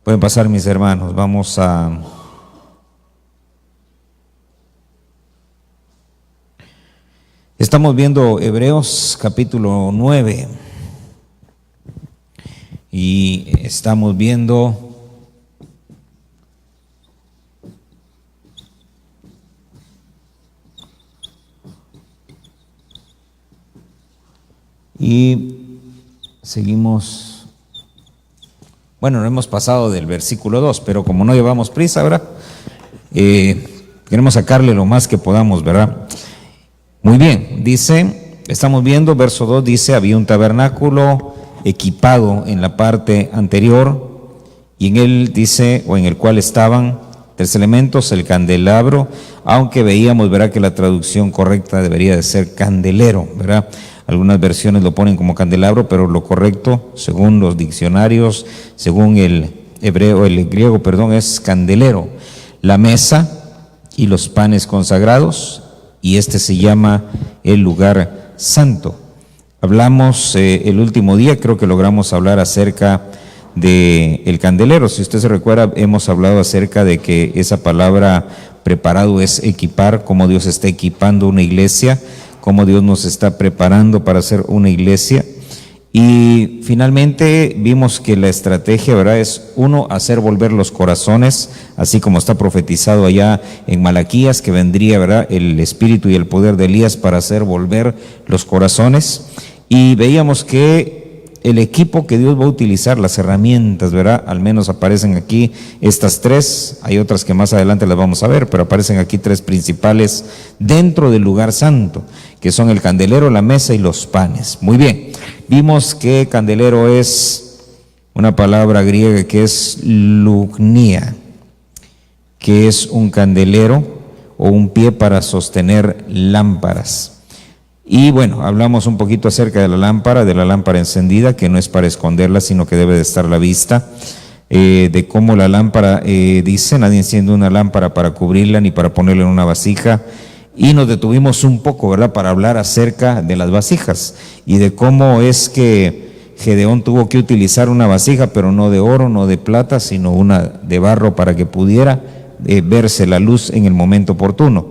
pueden pasar mis hermanos. Vamos a estamos viendo Hebreos capítulo 9 y estamos viendo y seguimos. Bueno, no hemos pasado del versículo 2, pero como no llevamos prisa, ¿verdad? Queremos sacarle lo más que podamos, ¿verdad? Muy bien, dice, estamos viendo, verso 2 dice, había un tabernáculo equipado en la parte anterior y en él dice, o en el cual estaban tres elementos, el candelabro, aunque veíamos, ¿verdad?, que la traducción correcta debería de ser candelero, ¿verdad? Algunas versiones lo ponen como candelabro, pero lo correcto, según los diccionarios, según el griego, es candelero. La mesa y los panes consagrados, y este se llama el lugar santo. Hablamos el último día, creo que logramos hablar acerca del candelero. Si usted se recuerda, hemos hablado acerca de que esa palabra preparado es equipar, cómo Dios está equipando una iglesia, cómo Dios nos está preparando para hacer una iglesia. Y finalmente vimos que la estrategia, ¿verdad?, es uno, hacer volver los corazones, así como está profetizado allá en Malaquías, que vendría, ¿verdad?, el espíritu y el poder de Elías para hacer volver los corazones. Y veíamos que el equipo que Dios va a utilizar, las herramientas, ¿verdad?, al menos aparecen aquí estas tres, hay otras que más adelante las vamos a ver, pero aparecen aquí tres principales dentro del lugar santo, que son el candelero, la mesa y los panes. Muy bien, vimos que candelero es una palabra griega que es lugnia, que es un candelero o un pie para sostener lámparas. Y bueno, hablamos un poquito acerca de la lámpara encendida, que no es para esconderla, sino que debe de estar a la vista, de cómo la lámpara, dice, nadie enciende una lámpara para cubrirla ni para ponerla en una vasija. Y nos detuvimos un poco, ¿verdad?, para hablar acerca de las vasijas y de cómo es que Gedeón tuvo que utilizar una vasija, pero no de oro, no de plata, sino una de barro para que pudiera verse la luz en el momento oportuno.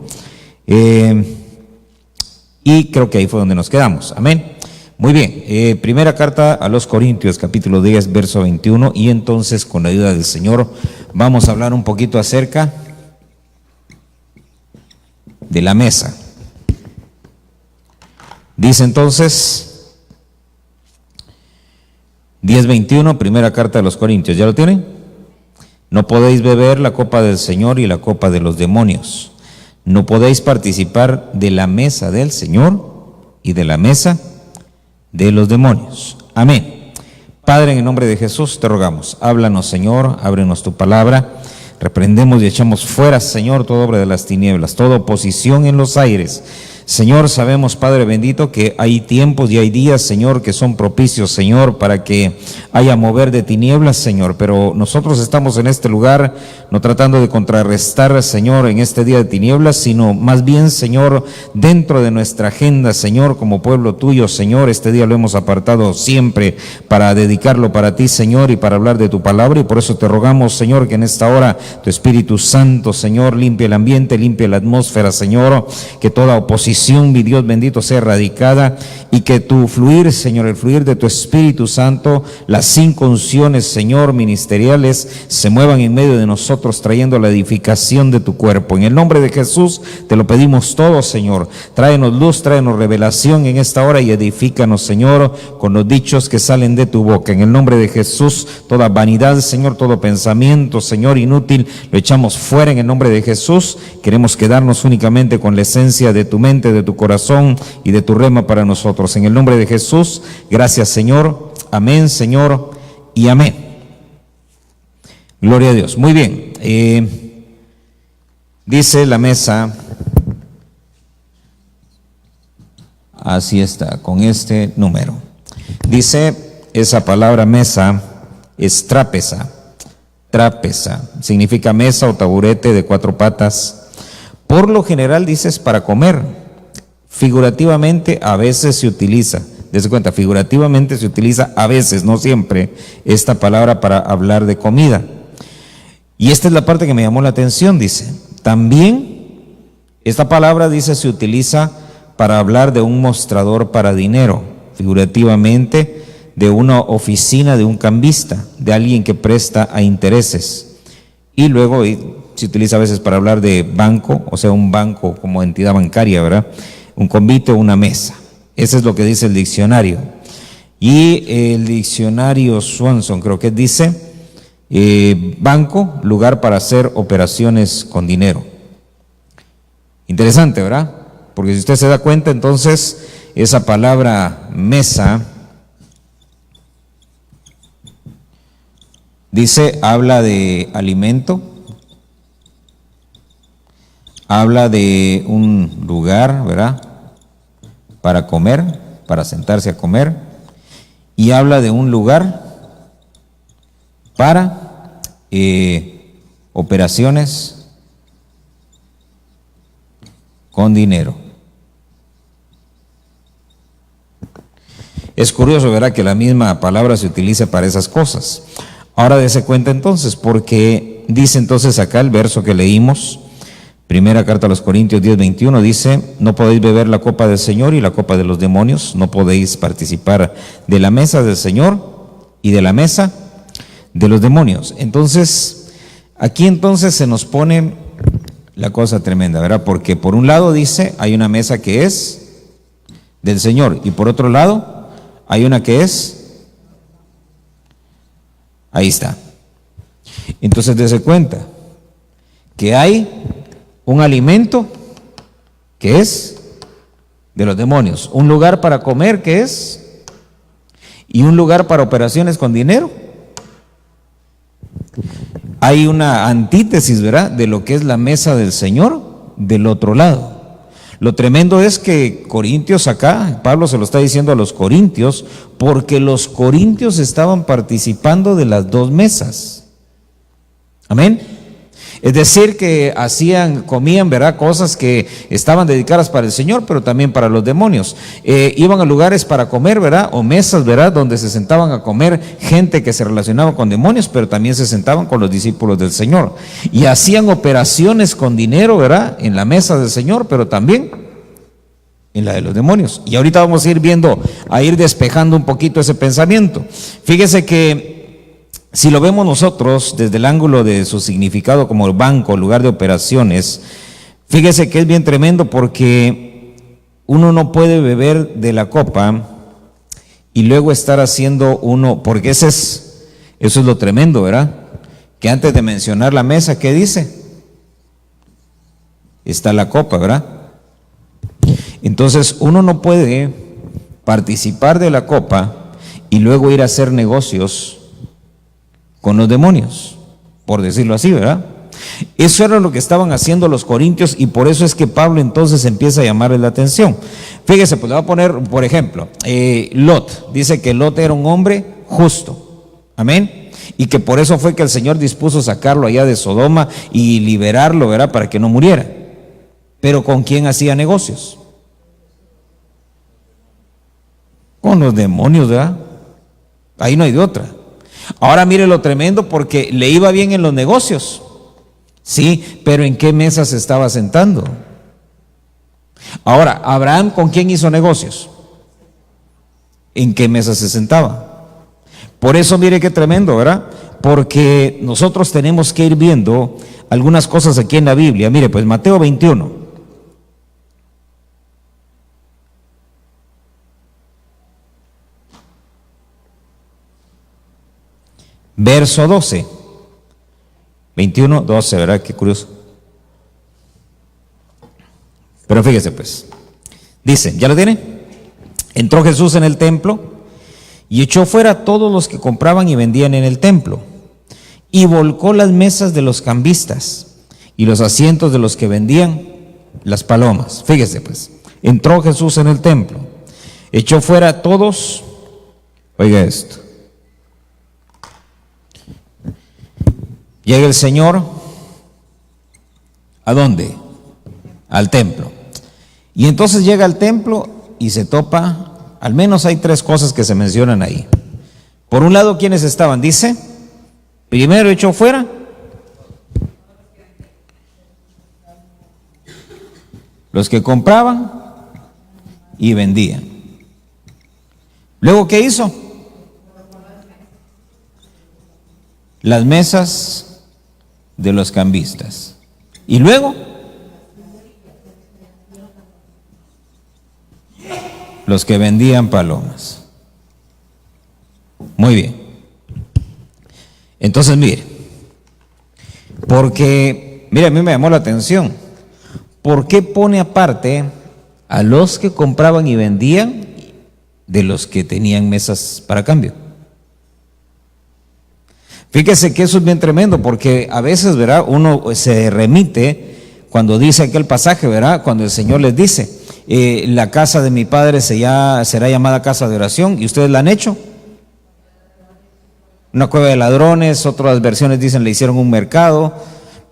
Y creo que ahí fue donde nos quedamos. Amén. Muy bien. Primera carta a los Corintios, capítulo 10, verso 21. Y entonces, con la ayuda del Señor, vamos a hablar un poquito acerca de la mesa. Dice entonces 10:21, primera carta a los Corintios. ¿Ya lo tienen? No podéis beber la copa del Señor y la copa de los demonios. No podéis participar de la mesa del Señor y de la mesa de los demonios. Amén. Padre, en el nombre de Jesús te rogamos, háblanos, Señor, ábrenos tu palabra. Reprendemos y echamos fuera, Señor, toda obra de las tinieblas, toda oposición en los aires. Señor, sabemos, Padre bendito, que hay tiempos y hay días, Señor, que son propicios, Señor, para que haya mover de tinieblas, Señor, pero nosotros estamos en este lugar no tratando de contrarrestar, Señor, en este día de tinieblas, sino más bien, Señor, dentro de nuestra agenda, Señor, como pueblo tuyo, Señor, este día lo hemos apartado siempre para dedicarlo para ti, Señor, y para hablar de tu palabra, y por eso te rogamos, Señor, que en esta hora tu Espíritu Santo, Señor, limpie el ambiente, limpie la atmósfera, Señor, que toda oposición, mi Dios bendito, sea erradicada, y que tu fluir, Señor, el fluir de tu Espíritu Santo, las 5 unciones, Señor, ministeriales, se muevan en medio de nosotros, trayendo la edificación de tu cuerpo. En el nombre de Jesús te lo pedimos todo, Señor. Tráenos luz, tráenos revelación en esta hora y edifícanos, Señor, con los dichos que salen de tu boca. En el nombre de Jesús, toda vanidad, Señor, todo pensamiento, Señor, inútil, lo echamos fuera en el nombre de Jesús. Queremos quedarnos únicamente con la esencia de tu mente, de tu corazón y de tu rema para nosotros. En el nombre de Jesús, gracias, Señor. Amén, Señor, y amén. Gloria a Dios. Muy bien. Dice la mesa, así está, con este número. Dice esa palabra mesa es trápeza. Trápeza significa mesa o taburete de 4 patas. Por lo general dices para comer. Figurativamente a veces se utiliza Dese cuenta, figurativamente se utiliza a veces, no siempre, esta palabra para hablar de comida. Y esta es la parte que me llamó la atención, dice. También, esta palabra, dice, se utiliza para hablar de un mostrador para dinero, figurativamente, de una oficina de un cambista, de alguien que presta a intereses. Y luego se utiliza a veces para hablar de banco, o sea, un banco como entidad bancaria, ¿verdad? Un convite o una mesa. Eso es lo que dice el diccionario. Y el diccionario Swanson creo que dice, banco, lugar para hacer operaciones con dinero. Interesante, ¿verdad? Porque si usted se da cuenta, entonces, esa palabra mesa, dice, habla de alimento, habla de un lugar, ¿verdad?, para comer, para sentarse a comer, y habla de un lugar para operaciones con dinero. Es curioso, ¿verdad?, que la misma palabra se utilice para esas cosas. Ahora dése cuenta entonces, porque dice entonces acá el verso que leímos, primera carta a los Corintios 10:21, dice, no podéis beber la copa del Señor y la copa de los demonios, no podéis participar de la mesa del Señor y de la mesa de los demonios. Entonces, aquí entonces se nos pone la cosa tremenda, ¿verdad? Porque por un lado dice, hay una mesa que es del Señor, y por otro lado, hay una que es, ahí está. Entonces, dése cuenta que hay un alimento que es de los demonios, un lugar para comer que es, y un lugar para operaciones con dinero. Hay una antítesis, ¿verdad?, de lo que es la mesa del Señor del otro lado. Lo tremendo es que Corintios acá, Pablo se lo está diciendo a los corintios, porque los corintios estaban participando de las dos mesas. Amén. Es decir, que comían, ¿verdad?, cosas que estaban dedicadas para el Señor, pero también para los demonios. Iban a lugares para comer, ¿verdad?, o mesas, ¿verdad?, donde se sentaban a comer gente que se relacionaba con demonios, pero también se sentaban con los discípulos del Señor. Y hacían operaciones con dinero, ¿verdad?, en la mesa del Señor, pero también en la de los demonios. Y ahorita vamos a ir viendo, a ir despejando un poquito ese pensamiento. Fíjese que si lo vemos nosotros desde el ángulo de su significado como banco, lugar de operaciones, fíjese que es bien tremendo, porque uno no puede beber de la copa y luego estar haciendo porque eso es lo tremendo, ¿verdad? Que antes de mencionar la mesa, ¿qué dice? Está la copa, ¿verdad? Entonces uno no puede participar de la copa y luego ir a hacer negocios con los demonios, por decirlo así, ¿verdad? Eso era lo que estaban haciendo los corintios, y por eso es que Pablo entonces empieza a llamarles la atención. Fíjese, pues le voy a poner, por ejemplo, Lot. Dice que Lot era un hombre justo, amén, y que por eso fue que el Señor dispuso sacarlo allá de Sodoma y liberarlo, ¿verdad?, para que no muriera. Pero ¿con quién hacía negocios? Con los demonios, ¿verdad? Ahí no hay de otra. Ahora mire lo tremendo, porque le iba bien en los negocios, sí, pero ¿en qué mesa se estaba sentando? Ahora, Abraham, ¿con quién hizo negocios? ¿En qué mesa se sentaba? Por eso mire qué tremendo, ¿verdad? Porque nosotros tenemos que ir viendo algunas cosas aquí en la Biblia. Mire, pues Mateo 21. Verso 12, 21, 12, ¿verdad? Qué curioso. Pero fíjese pues, dice, ¿ya lo tiene? Entró Jesús en el templo y echó fuera a todos los que compraban y vendían en el templo, y volcó las mesas de los cambistas y los asientos de los que vendían las palomas. Fíjese pues, entró Jesús en el templo, echó fuera a todos, oiga esto. Llega el Señor, ¿a dónde? Al templo. Y entonces llega al templo y se topa Al menos hay tres cosas que se mencionan ahí. Por un lado, ¿quiénes estaban? Dice, primero echó fuera los que compraban y vendían. Luego, ¿qué hizo? Las mesas de los cambistas. Y luego, los que vendían palomas. Muy bien. Entonces, mire, porque, mire, a mí me llamó la atención. ¿Por qué pone aparte a los que compraban y vendían de los que tenían mesas para cambio? Fíjese que eso es bien tremendo, porque a veces, ¿verdad?, uno se remite cuando dice aquel pasaje, ¿verdad?, cuando el Señor les dice, la casa de mi Padre será llamada casa de oración, y ustedes la han hecho una cueva de ladrones. Otras versiones dicen le hicieron un mercado.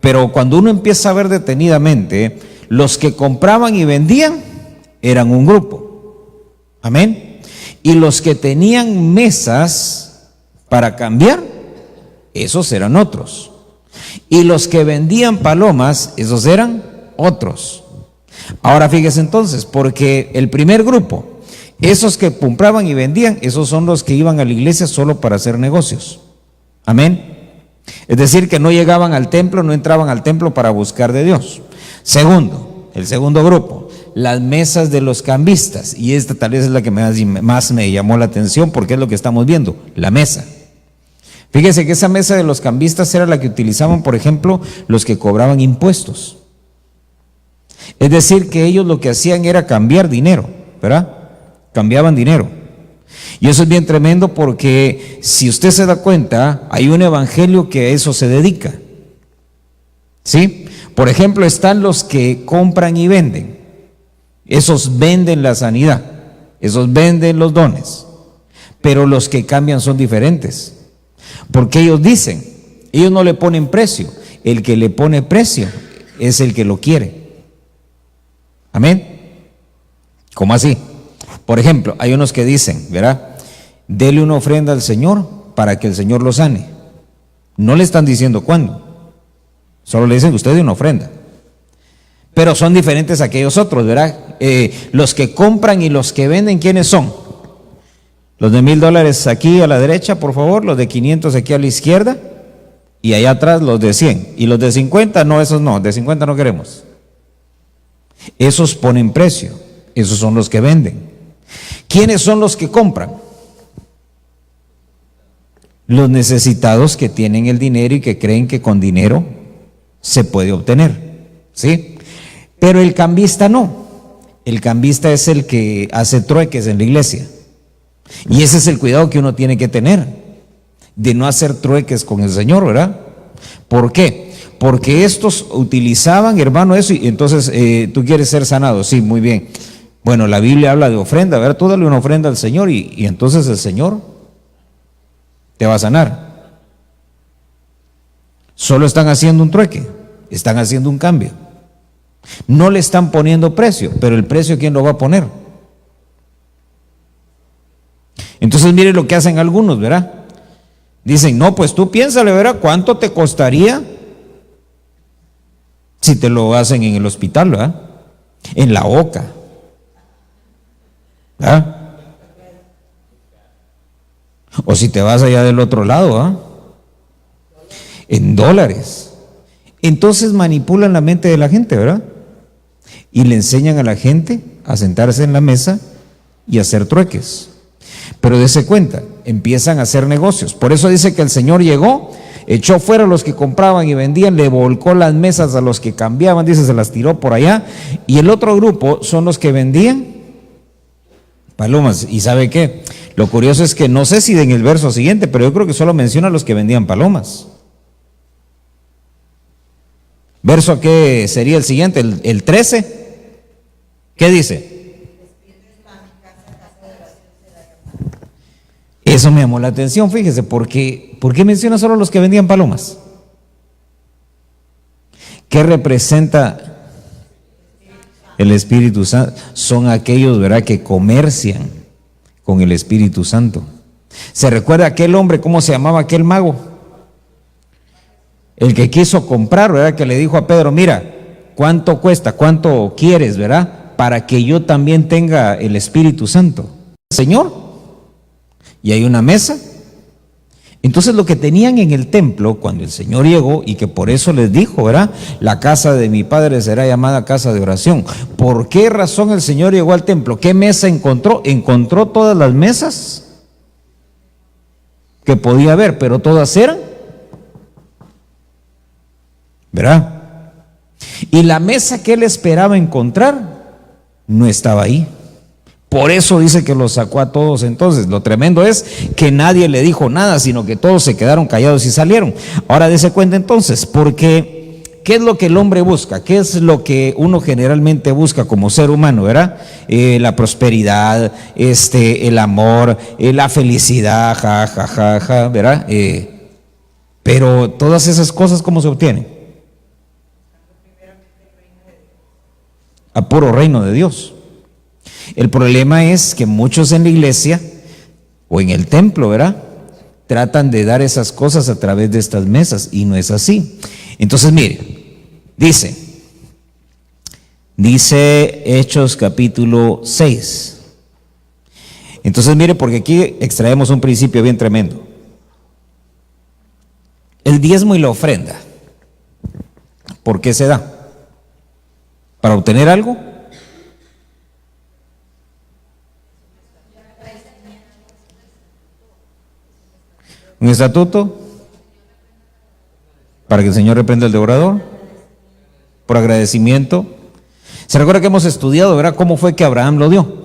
Pero cuando uno empieza a ver detenidamente, los que compraban y vendían eran un grupo, amén, y los que tenían mesas para cambiar, esos eran otros, y los que vendían palomas, esos eran otros. Ahora fíjese entonces, porque el primer grupo, esos que compraban y vendían, esos son los que iban a la iglesia solo para hacer negocios, amén. Es decir, que no llegaban al templo, no entraban al templo para buscar de Dios. Segundo, el segundo grupo, las mesas de los cambistas, y esta tal vez es la que más me llamó la atención, porque es lo que estamos viendo, la mesa. Fíjese que esa mesa de los cambistas era la que utilizaban, por ejemplo, los que cobraban impuestos. Es decir, que ellos lo que hacían era cambiar dinero, ¿verdad? Cambiaban dinero. Y eso es bien tremendo, porque si usted se da cuenta, hay un evangelio que a eso se dedica, ¿sí? Por ejemplo, están los que compran y venden. Esos venden la sanidad, esos venden los dones. Pero los que cambian son diferentes, porque ellos dicen, ellos no le ponen precio, el que le pone precio es el que lo quiere. Amén. ¿Cómo así? Por ejemplo, hay unos que dicen, ¿verdad?, dele una ofrenda al Señor para que el Señor lo sane. No le están diciendo cuándo, solo le dicen usted de una ofrenda. Pero son diferentes a aquellos otros, ¿verdad? Los que compran y los que venden, ¿quiénes son? Los de $1,000 aquí a la derecha, por favor, los de 500 aquí a la izquierda, y allá atrás los de 100. Y los de 50, no, esos no, de 50 no queremos. Esos ponen precio, esos son los que venden. ¿Quiénes son los que compran? Los necesitados que tienen el dinero y que creen que con dinero se puede obtener, ¿sí? Pero el cambista no. El cambista es el que hace trueques en la iglesia. Y ese es el cuidado que uno tiene que tener, de no hacer trueques con el Señor, ¿verdad? ¿Por qué? Porque estos utilizaban, hermano, eso, y entonces tú quieres ser sanado, sí, muy bien. Bueno, la Biblia habla de ofrenda, ¿verdad? Tú dale una ofrenda al Señor y entonces el Señor te va a sanar. Solo están haciendo un trueque, están haciendo un cambio. No le están poniendo precio, pero el precio, ¿quién lo va a poner? Entonces mire lo que hacen algunos, ¿verdad? Dicen, no, pues tú piénsale, ¿verdad? ¿Cuánto te costaría si te lo hacen en el hospital, ¿verdad? En la OCA, ¿verdad? O si te vas allá del otro lado, ¿ah? En dólares. Entonces manipulan la mente de la gente, ¿verdad? Y le enseñan a la gente a sentarse en la mesa y hacer trueques. Pero dése cuenta, empiezan a hacer negocios. Por eso dice que el Señor llegó, echó fuera a los que compraban y vendían, le volcó las mesas a los que cambiaban, dice, se las tiró por allá. Y el otro grupo son los que vendían palomas. ¿Y sabe qué? Lo curioso es que no sé si en el verso siguiente, pero yo creo que solo menciona a los que vendían palomas. ¿Verso qué sería el siguiente? El 13. ¿Qué dice? Eso me llamó la atención, fíjese, porque ¿por qué menciona solo a los que vendían palomas? ¿Qué representa el Espíritu Santo? Son aquellos, ¿verdad?, que comercian con el Espíritu Santo. ¿Se recuerda aquel hombre, cómo se llamaba aquel mago? El que quiso comprar, ¿verdad? Que le dijo a Pedro, mira, ¿cuánto cuesta? ¿Cuánto quieres, verdad? Para que yo también tenga el Espíritu Santo. Señor, y hay una mesa. Entonces lo que tenían en el templo cuando el Señor llegó, y que por eso les dijo, ¿verdad? La casa de mi Padre será llamada casa de oración. ¿Por qué razón el Señor llegó al templo? ¿Qué mesa encontró? Encontró todas las mesas que podía haber, pero todas eran, ¿verdad? Y la mesa que él esperaba encontrar no estaba ahí. Por eso dice que los sacó a todos. Entonces, lo tremendo es que nadie le dijo nada, sino que todos se quedaron callados y salieron. Ahora dése cuenta entonces, porque ¿qué es lo que el hombre busca? ¿Qué es lo que uno generalmente busca como ser humano, verdad? La prosperidad, el amor, la felicidad, ¿verdad? Pero todas esas cosas, ¿cómo se obtienen? A puro reino de Dios. El problema es que muchos en la iglesia o en el templo, ¿verdad? Tratan de dar esas cosas a través de estas mesas y no es así. Entonces, mire, dice Hechos capítulo 6. Entonces, mire, porque aquí extraemos un principio bien tremendo. El diezmo y la ofrenda, ¿por qué se da? ¿Para obtener algo? ¿Un estatuto? ¿Para que el Señor reprenda al devorador? ¿Por agradecimiento? ¿Se recuerda que hemos estudiado, verdad, cómo fue que Abraham lo dio?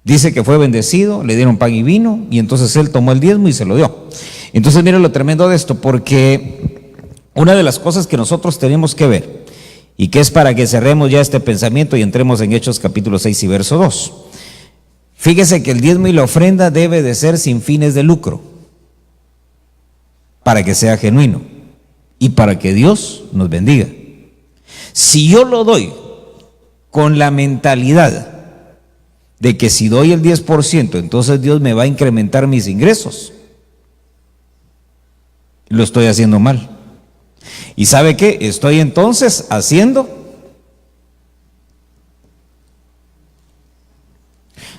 Dice que fue bendecido, le dieron pan y vino, y entonces él tomó el diezmo y se lo dio. Entonces mire lo tremendo de esto, porque una de las cosas que nosotros tenemos que ver, y que es para que cerremos ya este pensamiento y entremos en Hechos capítulo 6 y verso 2. Fíjese que el diezmo y la ofrenda debe de ser sin fines de lucro, para que sea genuino y para que Dios nos bendiga. Si yo lo doy con la mentalidad de que si doy el 10%, entonces Dios me va a incrementar mis ingresos, lo estoy haciendo mal. ¿Y sabe qué? Estoy entonces haciendo,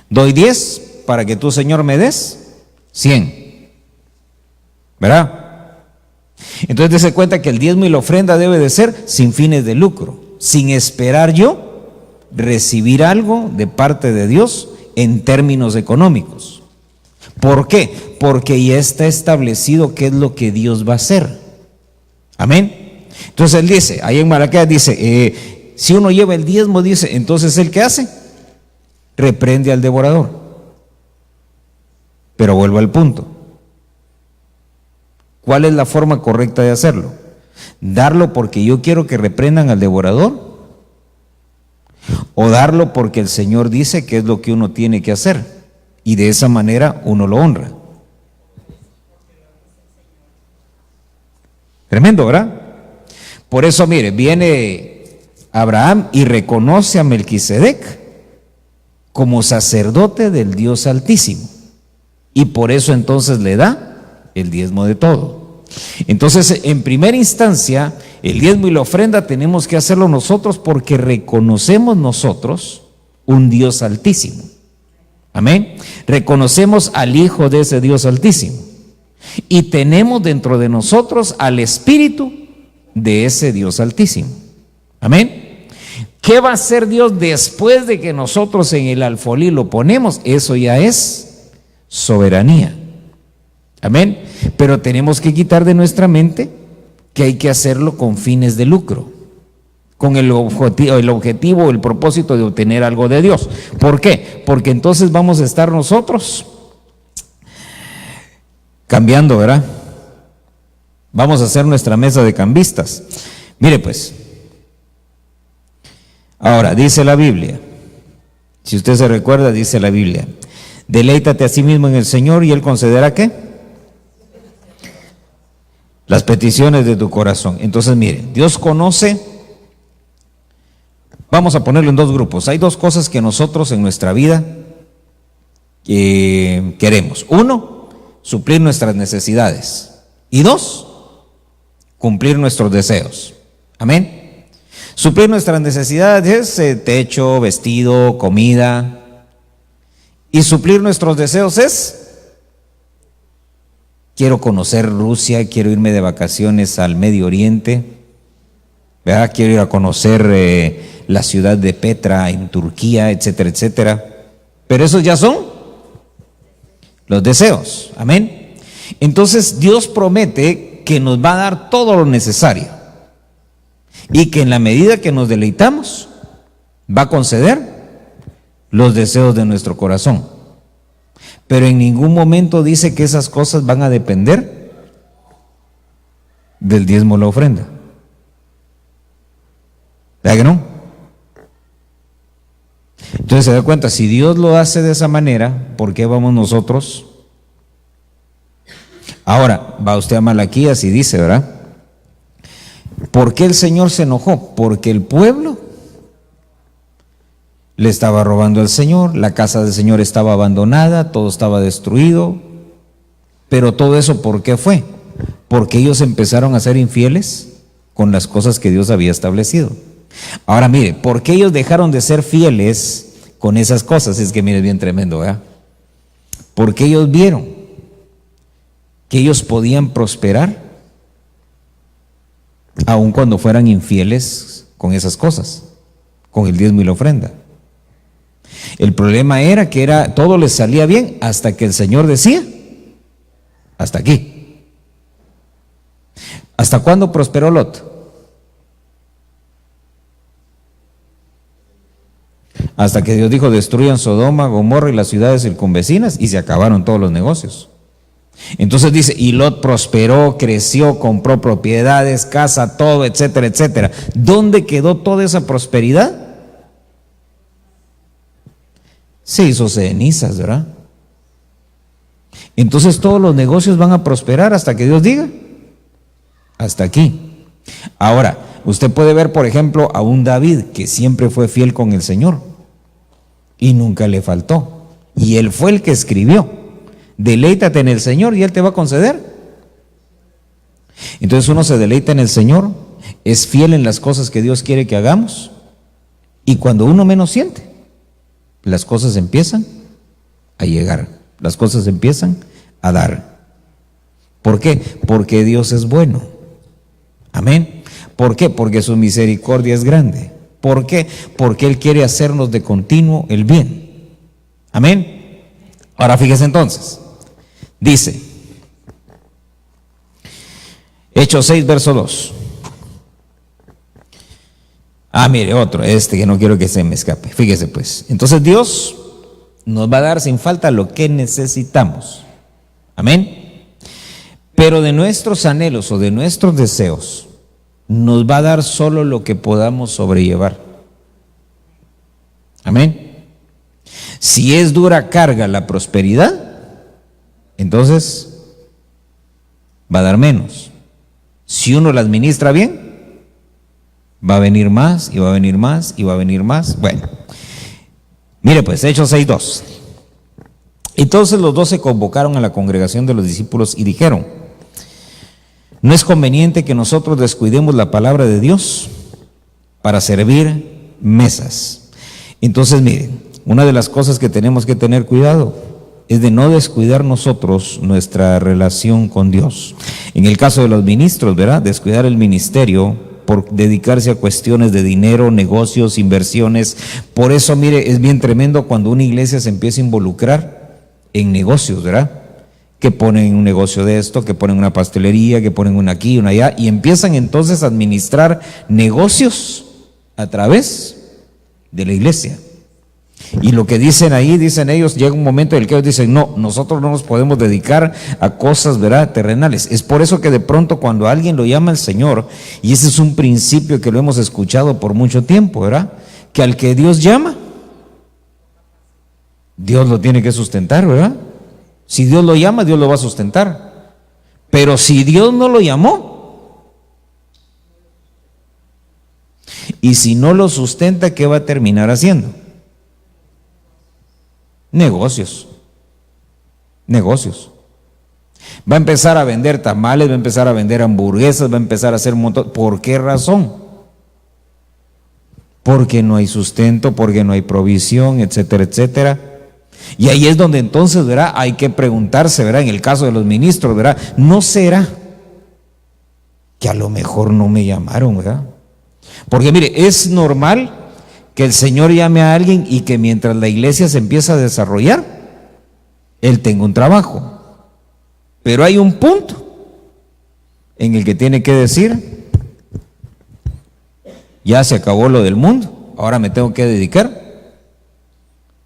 doy 10 para que tú, Señor, me des 100, ¿verdad? Entonces dése cuenta que el diezmo y la ofrenda debe de ser sin fines de lucro, sin esperar yo recibir algo de parte de Dios en términos económicos. ¿Por qué? Porque ya está establecido qué es lo que Dios va a hacer. Amén. Entonces él dice, ahí en Malaquías dice, si uno lleva el diezmo, dice, entonces ¿él qué hace? Reprende al devorador. Pero vuelvo al punto. ¿Cuál es la forma correcta de hacerlo? ¿Darlo porque yo quiero que reprendan al devorador? ¿O darlo porque el Señor dice que es lo que uno tiene que hacer? Y de esa manera uno lo honra. Tremendo, ¿verdad? Por eso, mire, viene Abraham y reconoce a Melquisedec como sacerdote del Dios Altísimo. Y por eso entonces le da el diezmo de todo. Entonces, en primera instancia, el diezmo y la ofrenda tenemos que hacerlo nosotros porque reconocemos nosotros un Dios Altísimo. Amén. Reconocemos al Hijo de ese Dios Altísimo. Y tenemos dentro de nosotros al Espíritu de ese Dios Altísimo. Amén. ¿Qué va a hacer Dios después de que nosotros en el alfolí lo ponemos? Eso ya es soberanía. Amén. Pero tenemos que quitar de nuestra mente que hay que hacerlo con fines de lucro, con el objetivo, el propósito de obtener algo de Dios. ¿Por qué? Porque entonces vamos a estar nosotros cambiando, ¿verdad? Vamos a hacer nuestra mesa de cambistas. Mire pues, ahora dice la Biblia, si usted se recuerda, dice la Biblia, deleítate a sí mismo en el Señor y Él concederá ¿qué? Las peticiones de tu corazón. Entonces mire, Dios conoce, vamos a ponerlo en dos grupos. Hay dos cosas que nosotros en nuestra vida queremos. Uno, suplir nuestras necesidades. Y dos, cumplir nuestros deseos. Amén. Suplir nuestras necesidades es techo, vestido, comida. Y suplir nuestros deseos es: quiero conocer Rusia, quiero irme de vacaciones al Medio Oriente, ¿verdad? Quiero ir a conocer la ciudad de Petra en Turquía, etcétera, etcétera. Pero esos ya son los deseos. Amén. Entonces Dios promete que nos va a dar todo lo necesario y que en la medida que nos deleitamos va a conceder los deseos de nuestro corazón. Pero en ningún momento dice que esas cosas van a depender del diezmo o la ofrenda. ¿Verdad que no? Entonces se da cuenta, si Dios lo hace de esa manera, ¿por qué vamos nosotros? Ahora, va usted a Malaquías y dice, ¿verdad? ¿Por qué el Señor se enojó? Porque el pueblo le estaba robando al Señor, la casa del Señor estaba abandonada, todo estaba destruido. Pero todo eso, ¿por qué fue? Porque ellos empezaron a ser infieles con las cosas que Dios había establecido. Ahora mire, ¿por qué ellos dejaron de ser fieles con esas cosas? Es que mire, es bien tremendo, ¿verdad? Porque ellos vieron que ellos podían prosperar aun cuando fueran infieles con esas cosas, con el diezmo y la ofrenda. El problema era que todo les salía bien hasta que el Señor decía: hasta aquí. ¿Hasta cuándo prosperó Lot? Hasta que Dios dijo: destruyan Sodoma, Gomorra y las ciudades circunvecinas, y se acabaron todos los negocios. Entonces dice, y Lot prosperó, creció, compró propiedades, casa, todo, etcétera, etcétera. ¿Dónde quedó toda esa prosperidad? Se hizo cenizas, ¿verdad? Entonces todos los negocios van a prosperar hasta que Dios diga: hasta aquí. Ahora, usted puede ver, por ejemplo, a un David que siempre fue fiel con el Señor y nunca le faltó. Y él fue el que escribió: deleítate en el Señor y Él te va a conceder. Entonces uno se deleita en el Señor, es fiel en las cosas que Dios quiere que hagamos, y cuando uno menos siente, las cosas empiezan a llegar, las cosas empiezan a dar. ¿Por qué? Porque Dios es bueno. Amén. ¿Por qué? Porque su misericordia es grande. ¿Por qué? Porque Él quiere hacernos de continuo el bien. Amén. Ahora fíjese entonces, dice Hechos 6, verso 2. Mire, otro, que no quiero que se me escape. Fíjese pues, entonces Dios nos va a dar sin falta lo que necesitamos. Amén. Pero de nuestros anhelos o de nuestros deseos, nos va a dar solo lo que podamos sobrellevar. Amén. Si es dura carga la prosperidad, entonces va a dar menos. Si uno la administra bien, va a venir más y va a venir más y va a venir más. Bueno, mire pues, Hechos 6:2. Entonces los 12 convocaron a la congregación de los discípulos y dijeron: no es conveniente que nosotros descuidemos la palabra de Dios para servir mesas. Entonces miren, una de las cosas que tenemos que tener cuidado es de no descuidar nosotros nuestra relación con Dios. En el caso de los ministros, ¿verdad? Descuidar el ministerio por dedicarse a cuestiones de dinero, negocios, inversiones. Por eso, mire, es bien tremendo cuando una iglesia se empieza a involucrar en negocios, ¿verdad? Que ponen un negocio de esto, que ponen una pastelería, que ponen una aquí, una allá, y empiezan entonces a administrar negocios a través de la iglesia. Y lo que dicen ahí, dicen ellos, llega un momento en el que ellos dicen: no, nosotros no nos podemos dedicar a cosas, ¿verdad?, terrenales. Es por eso que de pronto cuando alguien lo llama al Señor, y ese es un principio que lo hemos escuchado por mucho tiempo, ¿verdad?, que al que Dios llama, Dios lo tiene que sustentar, ¿verdad? Si Dios lo llama, Dios lo va a sustentar. Pero si Dios no lo llamó, y si no lo sustenta, ¿qué va a terminar haciendo? Negocios. Negocios. Va a empezar a vender tamales, va a empezar a vender hamburguesas, va a empezar a hacer un montón. ¿Por qué razón? Porque no hay sustento, porque no hay provisión, etcétera, etcétera. Y ahí es donde entonces, ¿verdad?, hay que preguntarse, ¿verdad?, en el caso de los ministros, ¿verdad?, ¿no será que a lo mejor no me llamaron, ¿verdad? Porque mire, es normal que el Señor llame a alguien y que mientras la iglesia se empieza a desarrollar, él tenga un trabajo. Pero hay un punto en el que tiene que decir: ya se acabó lo del mundo, ahora me tengo que dedicar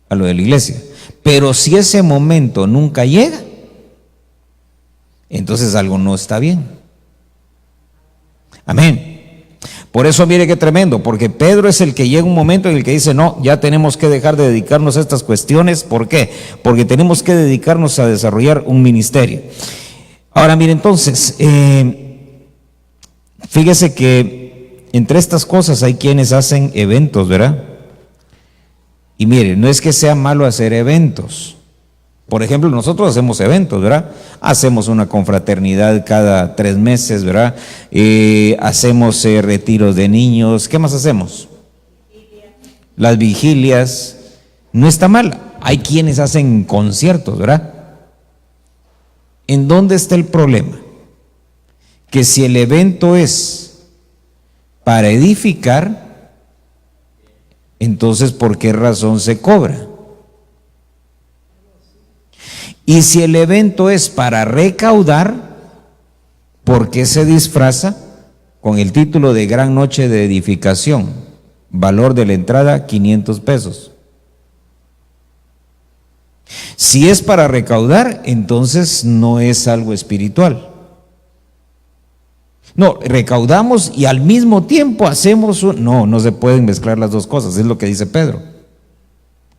a lo de la iglesia. Pero si ese momento nunca llega, entonces algo no está bien. Amén. Por eso mire qué tremendo, porque Pedro es el que llega un momento en el que dice: no, ya tenemos que dejar de dedicarnos a estas cuestiones. ¿Por qué? Porque tenemos que dedicarnos a desarrollar un ministerio. Ahora mire entonces, fíjese que entre estas cosas hay quienes hacen eventos, ¿verdad? Y mire, no es que sea malo hacer eventos. Por ejemplo, nosotros hacemos eventos, ¿verdad? Hacemos una confraternidad cada 3 meses, ¿verdad? Hacemos retiros de niños. ¿Qué más hacemos? Las vigilias. No está mal. Hay quienes hacen conciertos, ¿verdad? ¿En dónde está el problema? Que si el evento es para edificar, entonces ¿por qué razón se cobra? Y si el evento es para recaudar, ¿por qué se disfraza con el título de Gran Noche de Edificación? Valor de la entrada, 500 pesos. Si es para recaudar, entonces no es algo espiritual. No, recaudamos y al mismo tiempo hacemos no se pueden mezclar las dos cosas, es lo que dice Pedro.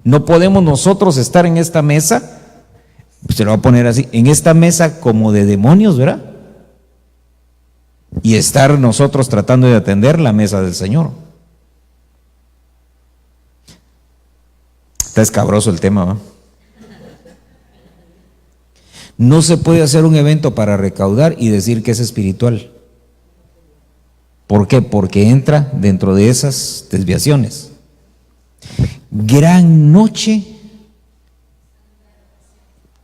No podemos nosotros estar en esta mesa, se lo va a poner así, en esta mesa como de demonios, ¿verdad? Y estar nosotros tratando de atender la mesa del Señor. Está escabroso el tema, ¿va? No se puede hacer un evento para recaudar y decir que es espiritual. ¿Por qué? Porque entra dentro de esas desviaciones. Gran noche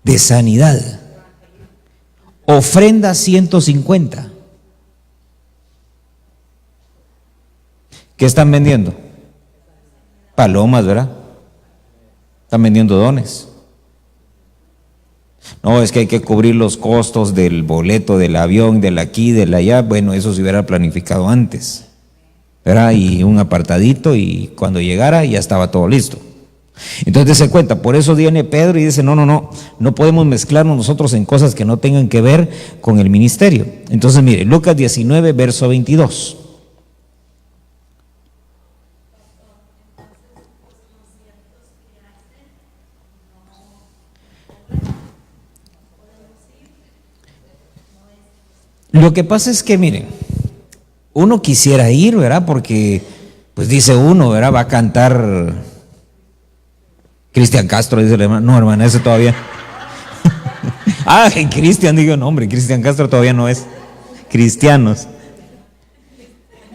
de sanidad. Ofrenda 150. ¿Qué están vendiendo? Palomas, ¿verdad? Están vendiendo dones. No, es que hay que cubrir los costos del boleto, del avión, del aquí, del allá. Bueno, eso se hubiera planificado antes, ¿verdad? Y un apartadito, y cuando llegara ya estaba todo listo. Entonces se cuenta, por eso viene Pedro y dice: no podemos mezclarnos nosotros en cosas que no tengan que ver con el ministerio. Entonces mire, Lucas 19, verso 22. Lo que pasa es que, miren, uno quisiera ir, ¿verdad? Porque, pues dice uno, ¿verdad? Va a cantar Cristian Castro, dice el hermano. No, hermana, ese todavía. Cristian, digo, no, hombre, Cristian Castro todavía no es. Cristianos.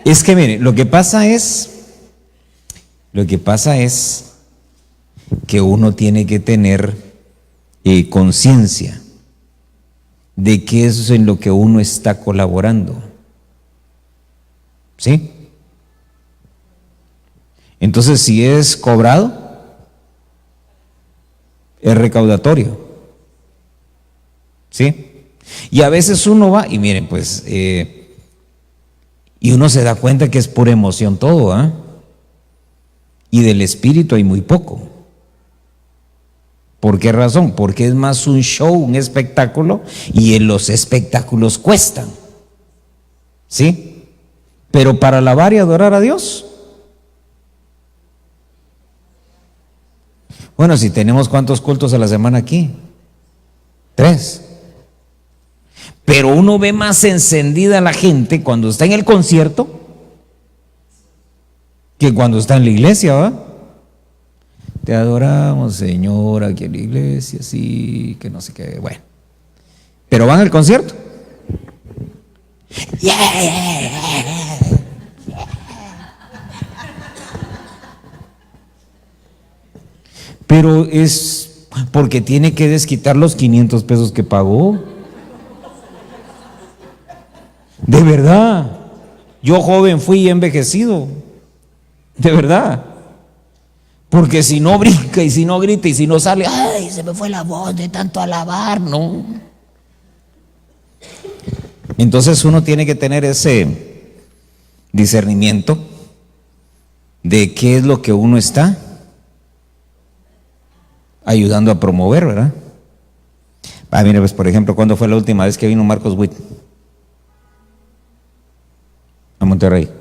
Es que, miren, lo que pasa es que uno tiene que tener conciencia de que eso es en lo que uno está colaborando. ¿Sí? Entonces, si es cobrado, es recaudatorio. ¿Sí? Y a veces uno va, y miren, pues, y uno se da cuenta que es pura emoción todo, ¿ah? Y del espíritu hay muy poco. ¿Por qué razón? Porque es más un show, un espectáculo, y en los espectáculos cuestan. ¿Sí? Pero para alabar y adorar a Dios. Bueno, si tenemos ¿cuántos cultos a la semana aquí? 3. Pero uno ve más encendida a la gente cuando está en el concierto que cuando está en la iglesia, ¿va? te adoramos, Señor, aquí en la iglesia, sí, que no sé qué, bueno. Pero van al concierto. Pero es porque tiene que desquitar los 500 pesos que pagó. De verdad. Yo joven fui envejecido. De verdad. Porque si no brinca y si no grita y si no sale, ay, se me fue la voz de tanto alabar, ¿no? Entonces uno tiene que tener ese discernimiento de qué es lo que uno está ayudando a promover, ¿verdad? Mire, pues por ejemplo, ¿cuándo fue la última vez que vino Marcos Witt a Monterrey?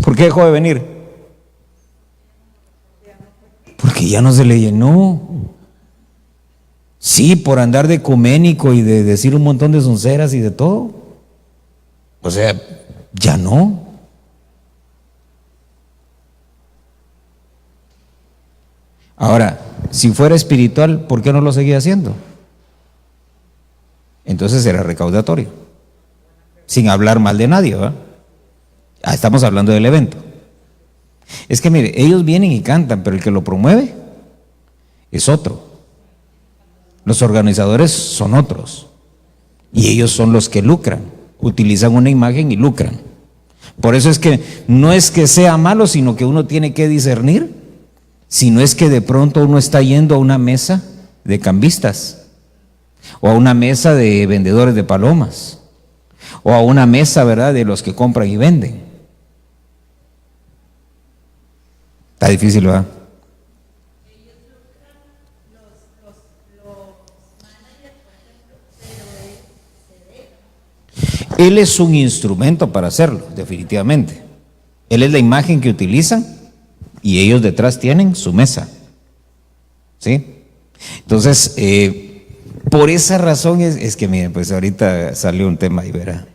¿Por qué dejó de venir? Porque ya no se le llenó. Sí, por andar de ecuménico y de decir un montón de sonceras y de todo. O sea, ya no. Ahora, si fuera espiritual, ¿por qué no lo seguía haciendo? Entonces era recaudatorio, sin hablar mal de nadie, ¿verdad? Estamos hablando del evento. Es que mire, ellos vienen y cantan, pero el que lo promueve es otro. Los organizadores son otros. Y ellos son los que lucran. Utilizan una imagen y lucran. Por eso es que no es que sea malo, sino que uno tiene que discernir. Si no es que de pronto uno está yendo a una mesa de cambistas, o a una mesa de vendedores de palomas, o a una mesa, ¿verdad?, de los que compran y venden. Está difícil, ¿verdad? Él es un instrumento para hacerlo, definitivamente. Él es la imagen que utilizan y ellos detrás tienen su mesa. ¿Sí? Entonces, por esa razón es que, miren, pues ahorita salió un tema ahí, verá.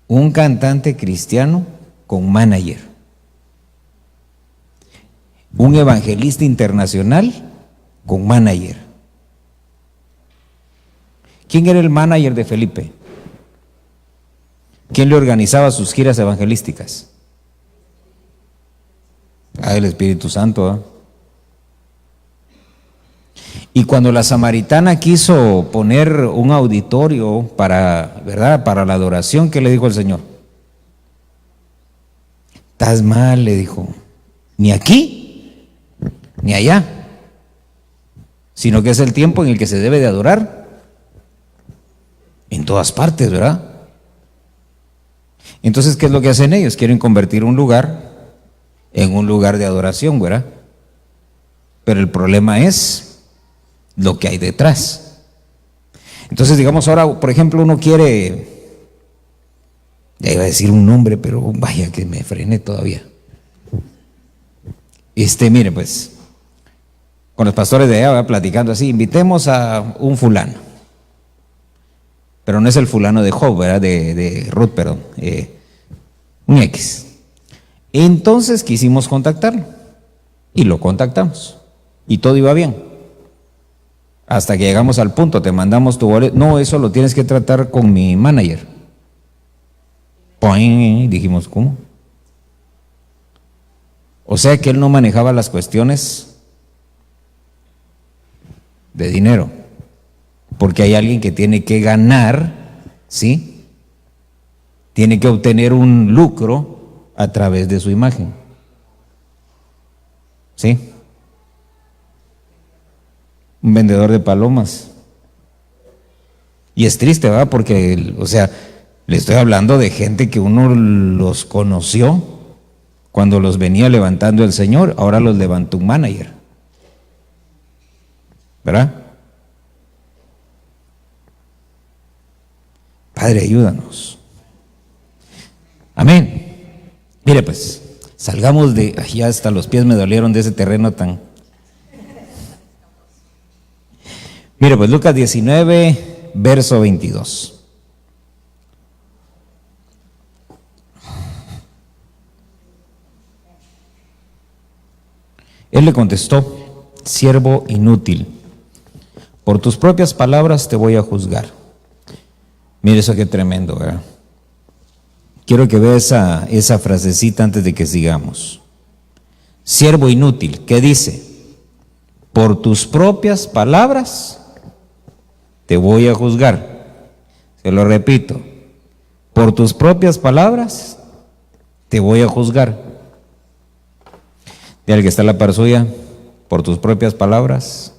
Un cantante cristiano con manager. Un evangelista internacional con manager. ¿Quién era el manager de Felipe? ¿Quién le organizaba sus giras evangelísticas? El Espíritu Santo, ¿eh? Y cuando la samaritana quiso poner un auditorio para, ¿verdad?, para la adoración, ¿qué le dijo el Señor? Estás mal, le dijo, ni aquí ni allá, sino que es el tiempo en el que se debe de adorar en todas partes, ¿verdad? Entonces, ¿qué es lo que hacen ellos? Quieren convertir un lugar en un lugar de adoración, ¿verdad? Pero el problema es lo que hay detrás. Entonces, digamos, ahora, por ejemplo, uno quiere, ya iba a decir un nombre, pero vaya que me frené todavía. Mire, pues, con los pastores de allá, platicando así, invitemos a un fulano. Pero no es el fulano de Job, ¿verdad? De Ruth, perdón. Un X. Entonces quisimos contactarlo. Y lo contactamos. Y todo iba bien. Hasta que llegamos al punto, te mandamos tu boleto. No, eso lo tienes que tratar con mi manager. Dijimos, ¿cómo? O sea que él no manejaba las cuestiones de dinero, porque hay alguien que tiene que ganar, ¿sí? Tiene que obtener un lucro a través de su imagen, ¿sí? Un vendedor de palomas. Y es triste, ¿verdad? Porque, o sea, le estoy hablando de gente que uno los conoció cuando los venía levantando el Señor, ahora los levantó un manager, ¿verdad? Padre, ayúdanos. Amén. Mire, pues, salgamos de, ya hasta los pies me dolieron de ese terreno tan. Mire, pues, Lucas 19, verso 22. Él le contestó: siervo inútil, por tus propias palabras te voy a juzgar. Mire eso, qué tremendo, ¿verdad? Quiero que vea esa frasecita antes de que sigamos. Siervo inútil, ¿qué dice? Por tus propias palabras te voy a juzgar. Se lo repito, por tus propias palabras te voy a juzgar. Dígale que está a la par suya: por tus propias palabras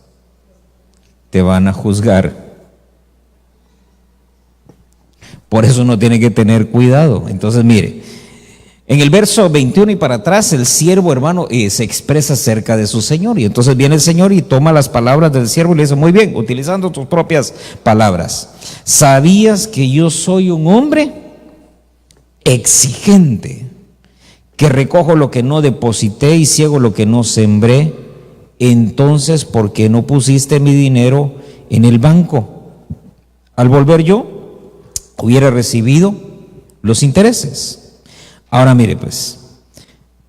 te van a juzgar. Por eso uno tiene que tener cuidado. Entonces, mire, en el verso 21 y para atrás, el siervo, hermano, se expresa acerca de su señor. Y entonces viene el señor y toma las palabras del siervo y le dice: muy bien, utilizando tus propias palabras, ¿sabías que yo soy un hombre exigente, que recojo lo que no deposité y ciego lo que no sembré? Entonces, ¿por qué no pusiste mi dinero en el banco? Al volver yo, hubiera recibido los intereses. Ahora mire, pues,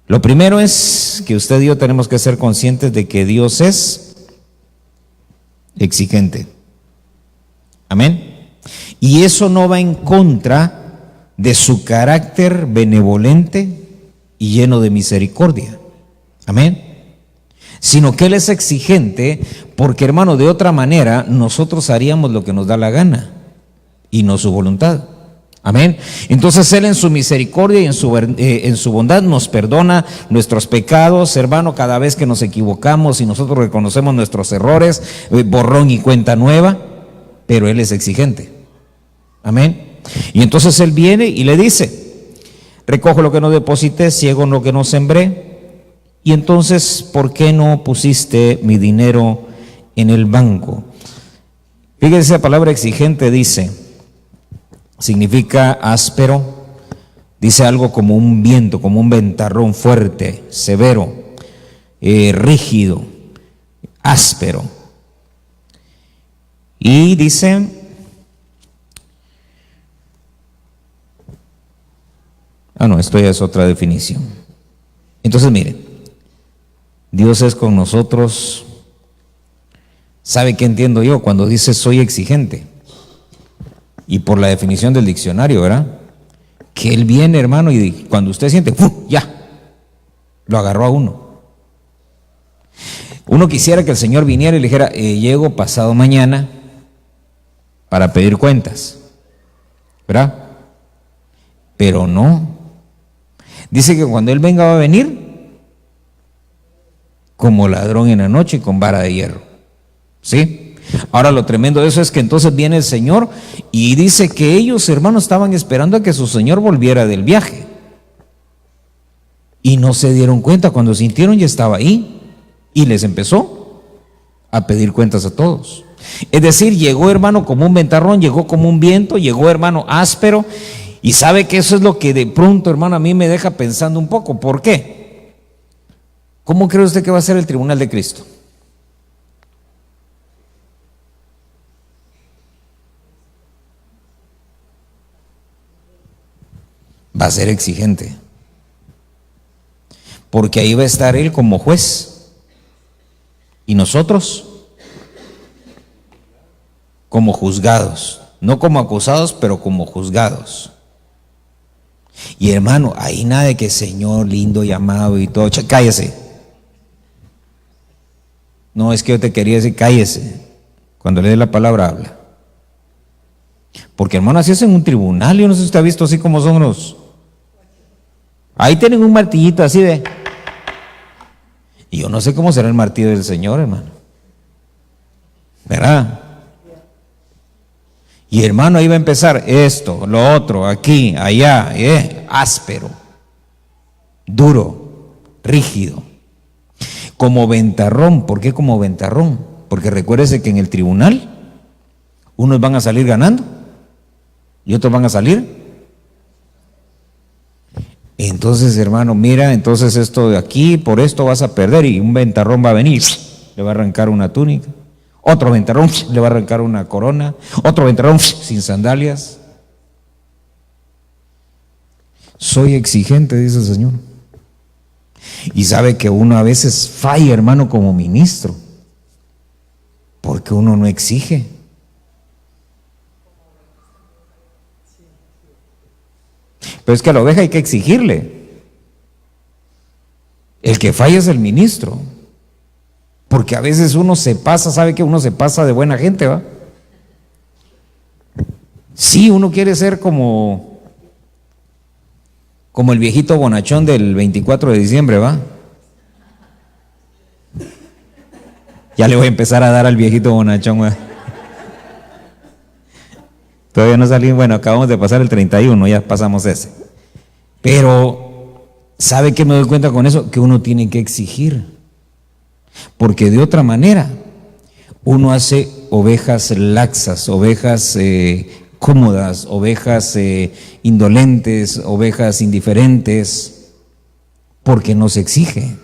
lo primero es que usted y yo tenemos que ser conscientes de que Dios es exigente. Amén. Y eso no va en contra de su carácter benevolente y lleno de misericordia. Amén. Sino que Él es exigente porque, hermano, de otra manera nosotros haríamos lo que nos da la gana y no su voluntad. Amén. Entonces Él en su misericordia y en su bondad nos perdona nuestros pecados, hermano, cada vez que nos equivocamos y nosotros reconocemos nuestros errores, borrón y cuenta nueva, pero Él es exigente. Amén. Y entonces Él viene y le dice: recojo lo que no deposité, ciego lo que no sembré. Y entonces, ¿por qué no pusiste mi dinero en el banco? Fíjese, la palabra exigente significa áspero, dice algo como un viento, como un ventarrón fuerte, severo, rígido, áspero. Y dice, esto ya es otra definición. Entonces mire, Dios es con nosotros. ¿Sabe qué entiendo yo cuando dice soy exigente? Y por la definición del diccionario, ¿verdad? Que Él viene, hermano, y cuando usted siente, ya, lo agarró a uno. Uno quisiera que el Señor viniera y le dijera: llego pasado mañana para pedir cuentas, ¿verdad? Pero no. Dice que cuando Él venga va a venir como ladrón en la noche y con vara de hierro. ¿Sí? Ahora lo tremendo de eso es que entonces viene el Señor y dice que ellos, hermanos, estaban esperando a que su Señor volviera del viaje. Y no se dieron cuenta, cuando sintieron ya estaba ahí y les empezó a pedir cuentas a todos. Es decir, llegó, hermano, como un ventarrón, llegó como un viento, llegó, hermano, áspero. Y sabe que eso es lo que de pronto, hermano, a mí me deja pensando un poco. ¿Por qué? ¿Cómo cree usted que va a ser el tribunal de Cristo? Va a ser exigente, porque ahí va a estar Él como juez y nosotros como juzgados, no como acusados, pero como juzgados. Y hermano, ahí nada de que Señor lindo y amado y todo, cállese. No, es que yo te quería decir cállese. Cuando le dé la palabra habla. Porque hermano, así es en un tribunal. Yo no sé si usted ha visto así como son los. Ahí tienen un martillito así de. Y yo no sé cómo será el martillo del Señor, hermano. ¿Verdad? Y hermano, ahí va a empezar esto, lo otro, aquí, allá, áspero, duro, rígido. Como ventarrón. ¿Por qué como ventarrón? Porque recuérdese que en el tribunal unos van a salir ganando y otros van a salir. Entonces, hermano, mira, entonces esto de aquí, por esto vas a perder, y un ventarrón va a venir, le va a arrancar una túnica, otro ventarrón le va a arrancar una corona, otro ventarrón sin sandalias. Soy exigente, dice el Señor. Y sabe que uno a veces falla, hermano, como ministro, porque uno no exige. Pero es que a la oveja hay que exigirle. El que falla es el ministro, porque a veces uno se pasa, sabe que uno se pasa de buena gente, ¿va? Sí, uno quiere ser como el viejito bonachón del 24 de diciembre, ¿va? Ya le voy a empezar a dar al viejito bonachón, ¿va? Todavía no salí, bueno, acabamos de pasar el 31, ya pasamos ese. Pero, ¿sabe qué me doy cuenta con eso? Que uno tiene que exigir. Porque de otra manera, uno hace ovejas laxas, ovejas cómodas, ovejas indolentes, ovejas indiferentes, porque no se exige.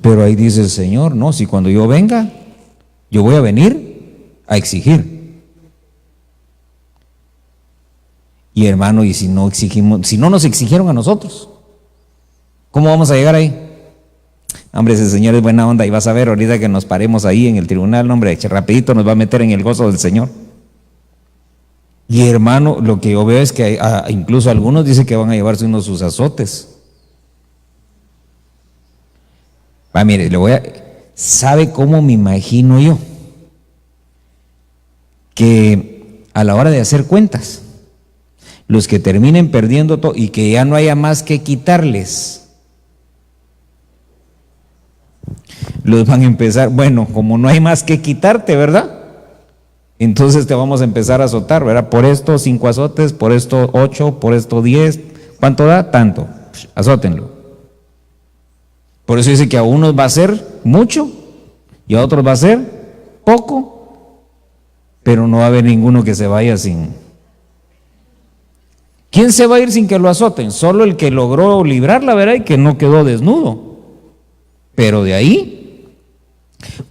Pero ahí dice el Señor, no, si cuando yo venga, yo voy a venir a exigir. Y hermano, y si no exigimos, si no nos exigieron a nosotros, ¿cómo vamos a llegar ahí? Hombre, ese Señor es buena onda y vas a ver ahorita que nos paremos ahí en el tribunal, hombre, rapidito nos va a meter en el gozo del Señor. Y hermano, lo que yo veo es que incluso algunos dicen que van a llevarse unos sus azotes. Mire, ¿sabe cómo me imagino yo? Que a la hora de hacer cuentas, los que terminen perdiendo todo y que ya no haya más que quitarles, los van a empezar, bueno, como no hay más que quitarte, ¿verdad? Entonces te vamos a empezar a azotar, ¿verdad? Por esto 5 azotes, por esto 8, por esto 10, ¿cuánto da? Tanto, azótenlo. Por eso dice que a unos va a ser mucho y a otros va a ser poco, pero no va a haber ninguno que se vaya sin. ¿Quién se va a ir sin que lo azoten? Solo el que logró librarla, ¿verdad? Y que no quedó desnudo. Pero de ahí,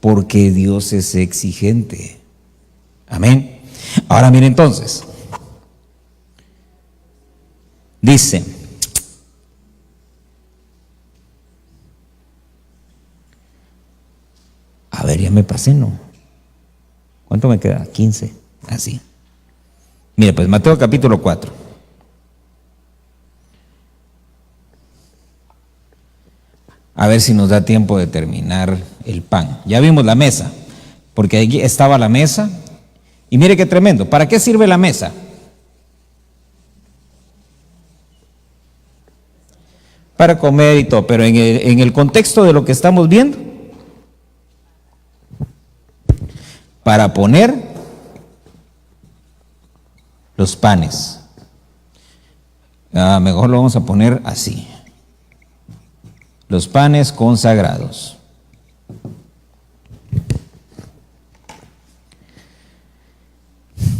porque Dios es exigente. Amén. Ahora mire entonces. Dice, a ver, ya me pasé, ¿no? ¿Cuánto me queda? 15. Así. Mire, pues Mateo capítulo 4. A ver si nos da tiempo de terminar el pan. Ya vimos la mesa, porque ahí estaba la mesa. Y mire qué tremendo. ¿Para qué sirve la mesa? Para comer y todo, pero en el contexto de lo que estamos viendo, para poner los panes. Mejor lo vamos a poner así. Los panes consagrados.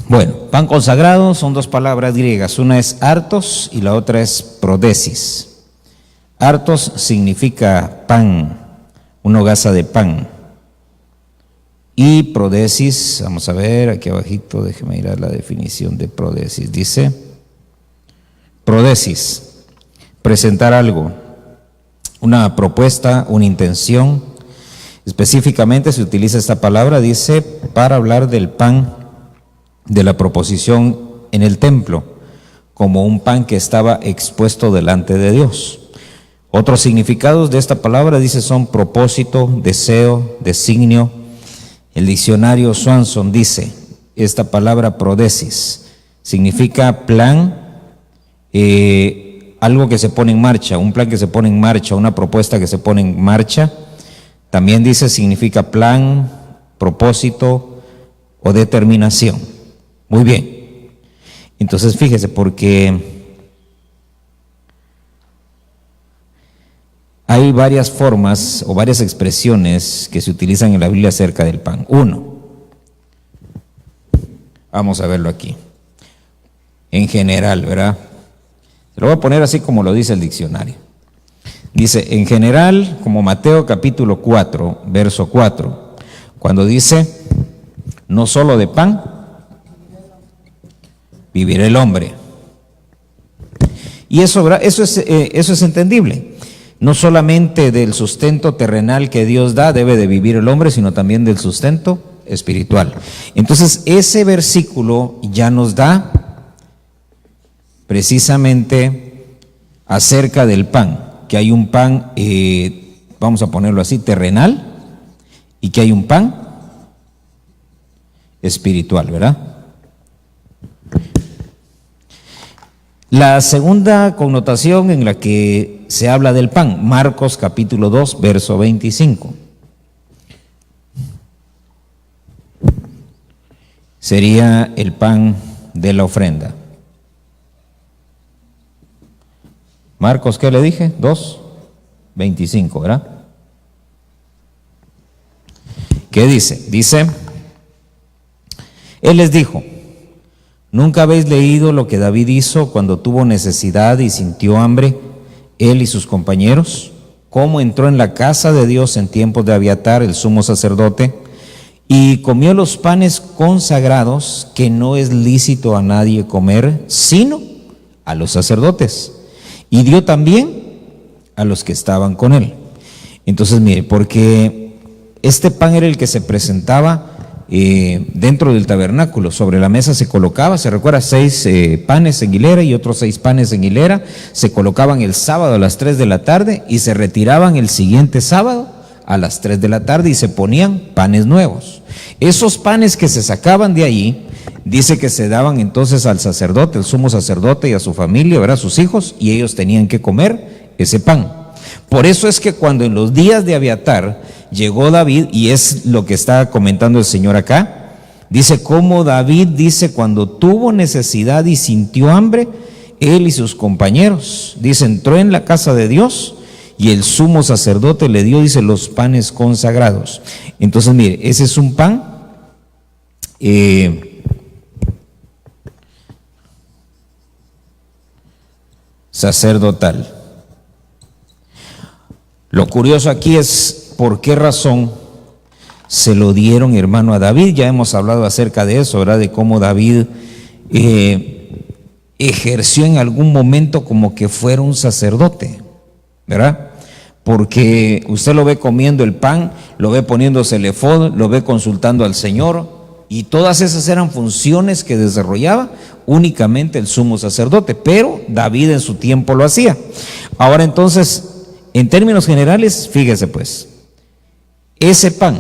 Bueno, pan consagrado son dos palabras griegas, una es artos y la otra es prodesis. Artos significa pan, una hogaza de pan. Y prodesis, vamos a ver aquí abajito, déjeme mirar la definición de prodesis. Dice, prodesis, presentar algo, una propuesta, una intención. Específicamente se utiliza esta palabra, dice, para hablar del pan de la proposición en el templo, como un pan que estaba expuesto delante de Dios. Otros significados de esta palabra, dice, son propósito, deseo, designio. El diccionario Swanson dice, esta palabra prodesis significa plan, algo que se pone en marcha, un plan que se pone en marcha, una propuesta que se pone en marcha. También dice, significa plan, propósito o determinación. Muy bien. Entonces fíjese, porque hay varias formas o varias expresiones que se utilizan en la Biblia acerca del pan. Uno, vamos a verlo aquí. En general, ¿verdad? Se lo voy a poner así como lo dice el diccionario. Dice, en general, como Mateo capítulo 4, verso 4, cuando dice, no solo de pan vivirá el hombre. Y eso es entendible. No solamente del sustento terrenal que Dios da debe de vivir el hombre, sino también del sustento espiritual. Entonces, ese versículo ya nos da precisamente acerca del pan, que hay un pan, vamos a ponerlo así, terrenal, y que hay un pan espiritual, ¿verdad? La segunda connotación en la que se habla del pan, Marcos capítulo 2, verso 25. Sería el pan de la ofrenda. Marcos, ¿qué le dije? 2, 25, ¿verdad? ¿Qué dice? Dice, Él les dijo, ¿nunca habéis leído lo que David hizo cuando tuvo necesidad y sintió hambre, él y sus compañeros? ¿Cómo entró en la casa de Dios en tiempos de Abiatar, el sumo sacerdote, y comió los panes consagrados que no es lícito a nadie comer, sino a los sacerdotes? Y dio también a los que estaban con él. Entonces, mire, porque este pan era el que se presentaba dentro del tabernáculo. Sobre la mesa se colocaba, se recuerda, 6 panes en hilera y otros 6 panes en hilera. Se colocaban el sábado a las 3 de la tarde y se retiraban el siguiente sábado a las 3 de la tarde y se ponían panes nuevos. Esos panes que se sacaban de ahí, dice que se daban entonces al sacerdote, el sumo sacerdote, y a su familia, ¿verdad?, sus hijos, y ellos tenían que comer ese pan. Por eso es que cuando en los días de Abiatar llegó David, y es lo que está comentando el Señor acá, dice cómo David, dice, cuando tuvo necesidad y sintió hambre, él y sus compañeros, dice, entró en la casa de Dios y el sumo sacerdote le dio, dice, los panes consagrados. Entonces, mire, ese es un pan sacerdotal. Lo curioso aquí es por qué razón se lo dieron, hermano, a David. Ya hemos hablado acerca de eso, ¿verdad?, de cómo David ejerció en algún momento como que fuera un sacerdote, ¿verdad? Porque usted lo ve comiendo el pan, lo ve poniéndose el efod, lo ve consultando al Señor, y todas esas eran funciones que desarrollaba únicamente el sumo sacerdote, pero David en su tiempo lo hacía. Ahora entonces, en términos generales, fíjese pues, ese pan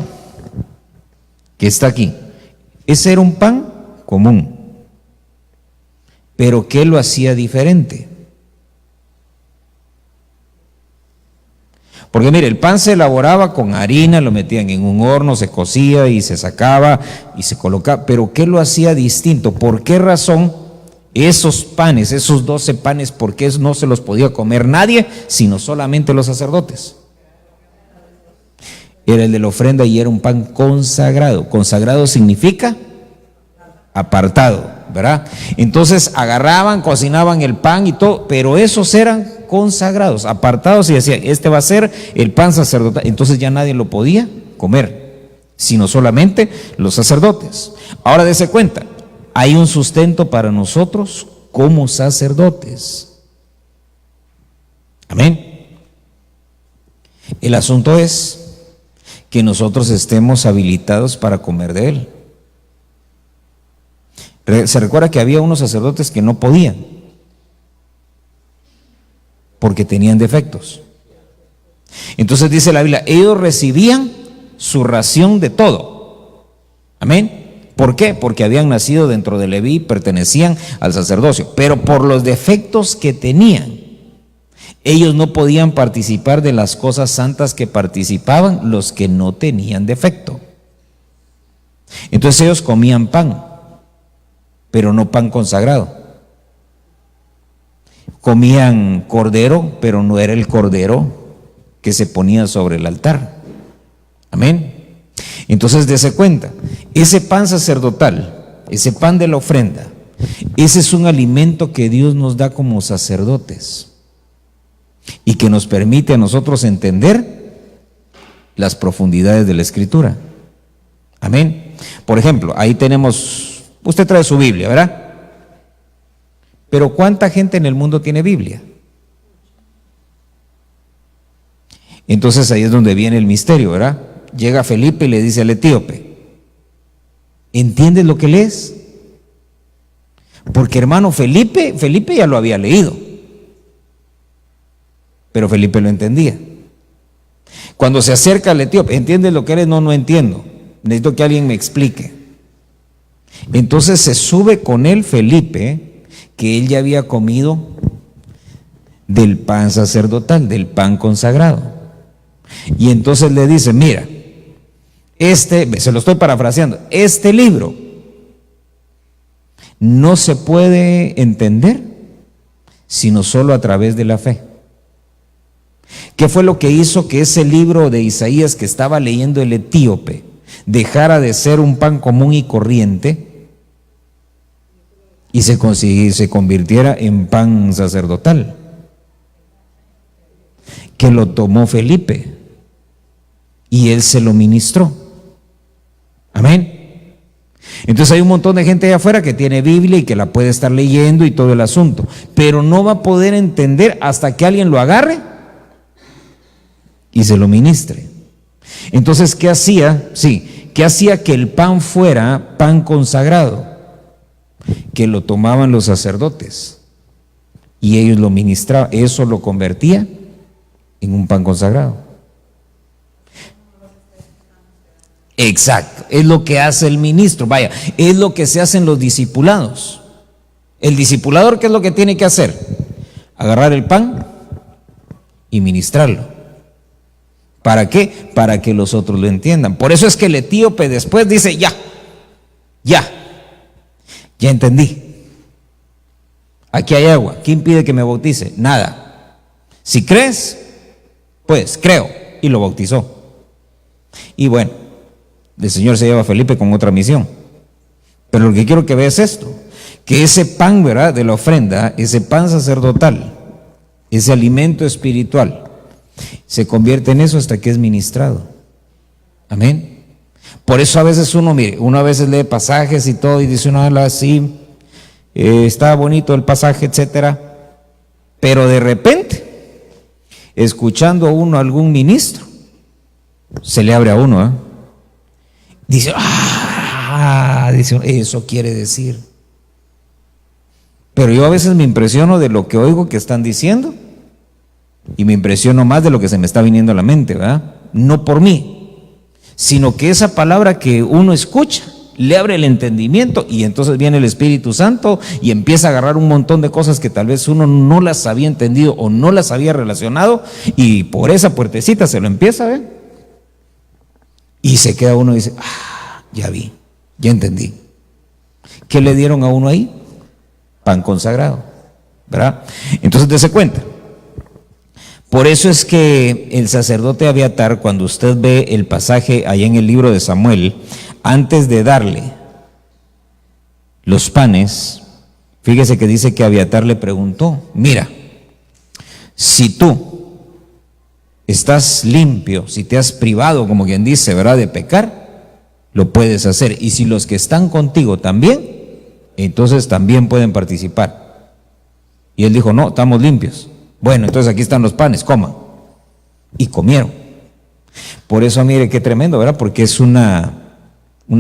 que está aquí, ese era un pan común, pero ¿qué lo hacía diferente? Porque mire, el pan se elaboraba con harina, lo metían en un horno, se cocía y se sacaba y se colocaba, pero ¿qué lo hacía distinto? ¿Por qué razón esos panes, esos 12 panes, por qué no se los podía comer nadie, sino solamente los sacerdotes? Era el de la ofrenda y era un pan consagrado. Consagrado significa apartado, ¿verdad? Entonces agarraban, cocinaban el pan y todo, pero esos eran consagrados, apartados, y decían, este va a ser el pan sacerdotal. Entonces ya nadie lo podía comer, sino solamente los sacerdotes. Ahora dése cuenta, hay un sustento para nosotros como sacerdotes. Amén. El asunto es que nosotros estemos habilitados para comer de él. Se recuerda que había unos sacerdotes que no podían porque tenían defectos. Entonces dice la Biblia, ellos recibían su ración de todo. Amén. ¿Por qué? Porque habían nacido dentro de Leví, pertenecían al sacerdocio, pero por los defectos que tenían, ellos no podían participar de las cosas santas que participaban los que no tenían defecto. Entonces ellos comían pan, pero no pan consagrado. Comían cordero, pero no era el cordero que se ponía sobre el altar. Amén. Entonces dése cuenta, ese pan sacerdotal, ese pan de la ofrenda, ese es un alimento que Dios nos da como sacerdotes y que nos permite a nosotros entender las profundidades de la Escritura. Amén. Por ejemplo, ahí tenemos, usted trae su Biblia, ¿verdad? Pero ¿cuánta gente en el mundo tiene Biblia? Entonces ahí es donde viene el misterio, ¿verdad? Llega Felipe y le dice al etíope, ¿entiendes lo que lees? Porque hermano, Felipe ya lo había leído, pero Felipe lo entendía. Cuando se acerca al etíope, ¿entiendes lo que eres? No, no entiendo. Necesito que alguien me explique. Entonces se sube con él Felipe, que él ya había comido del pan sacerdotal, del pan consagrado. Y entonces le dice, mira, se lo estoy parafraseando, este libro no se puede entender sino solo a través de la fe. ¿Qué fue lo que hizo que ese libro de Isaías que estaba leyendo el etíope dejara de ser un pan común y corriente y se convirtiera en pan sacerdotal? Que lo tomó Felipe y él se lo ministró. Amén. Entonces hay un montón de gente allá afuera que tiene Biblia y que la puede estar leyendo y todo el asunto, pero no va a poder entender hasta que alguien lo agarre y se lo ministre. Entonces, ¿qué hacía? Sí, ¿qué hacía que el pan fuera pan consagrado? Que lo tomaban los sacerdotes y ellos lo ministraban, eso lo convertía en un pan consagrado. Exacto, es lo que hace el ministro, vaya, es lo que se hacen los discipulados. El discipulador, ¿qué es lo que tiene que hacer? Agarrar el pan y ministrarlo. ¿Para qué? Para que los otros lo entiendan. Por eso es que el etíope después dice, ya entendí. Aquí hay agua, ¿qué impide que me bautice? Nada. Si crees, pues creo, y lo bautizó. Y bueno, el Señor se lleva a Felipe con otra misión. Pero lo que quiero que veas es esto, que ese pan, ¿verdad?, de la ofrenda, ese pan sacerdotal, ese alimento espiritual, se convierte en eso hasta que es ministrado. Amén. Por eso a veces uno a veces lee pasajes y todo y dice uno, así, está bonito el pasaje, etcétera, pero de repente, escuchando uno a algún ministro, se le abre a uno, dice, dice, eso quiere decir. Pero yo a veces me impresiono de lo que oigo que están diciendo y me impresiono más de lo que se me está viniendo a la mente, ¿verdad? No por mí, sino que esa palabra que uno escucha le abre el entendimiento y entonces viene el Espíritu Santo y empieza a agarrar un montón de cosas que tal vez uno no las había entendido o no las había relacionado y por esa puertecita se lo empieza a ver. Y se queda uno y dice, ya vi, ya entendí. ¿Qué le dieron a uno ahí? Pan consagrado, ¿verdad? Entonces dése cuenta. Por eso es que el sacerdote Abiatar, cuando usted ve el pasaje allá en el libro de Samuel, antes de darle los panes, fíjese que dice que Abiatar le preguntó, mira, si tú estás limpio, si te has privado, como quien dice, ¿verdad?, de pecar, lo puedes hacer. Y si los que están contigo también, entonces también pueden participar. Y él dijo, no, estamos limpios. Bueno, entonces aquí están los panes, coman. Y comieron. Por eso, mire qué tremendo, ¿verdad? Porque es una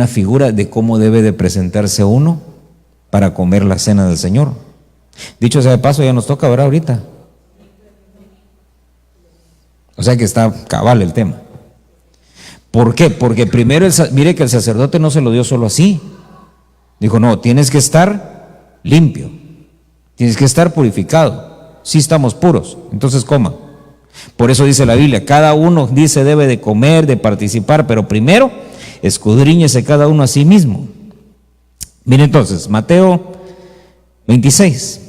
figura de cómo debe de presentarse uno para comer la cena del Señor. Dicho sea de paso, ya nos toca, ¿verdad?, ahorita. O sea que está cabal el tema. ¿Por qué? Porque primero, mire que el sacerdote no se lo dio solo así. Dijo, no, tienes que estar limpio, tienes que estar purificado. Sí estamos puros, entonces coma. Por eso dice la Biblia, cada uno dice debe de comer, de participar, pero primero escudriñese cada uno a sí mismo. Mire entonces, Mateo 26.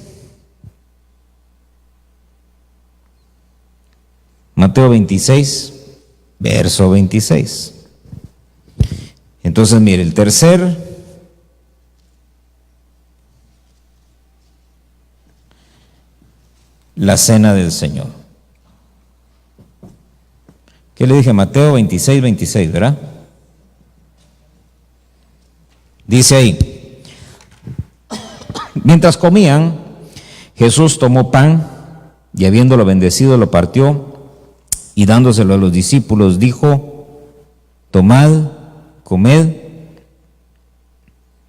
Mateo 26, verso 26. Entonces, mire, el tercer la cena del Señor. ¿Qué le dije? Mateo 26, 26, ¿verdad? Dice ahí, mientras comían, Jesús tomó pan y habiéndolo bendecido lo partió y dándoselo a los discípulos dijo: tomad, comed,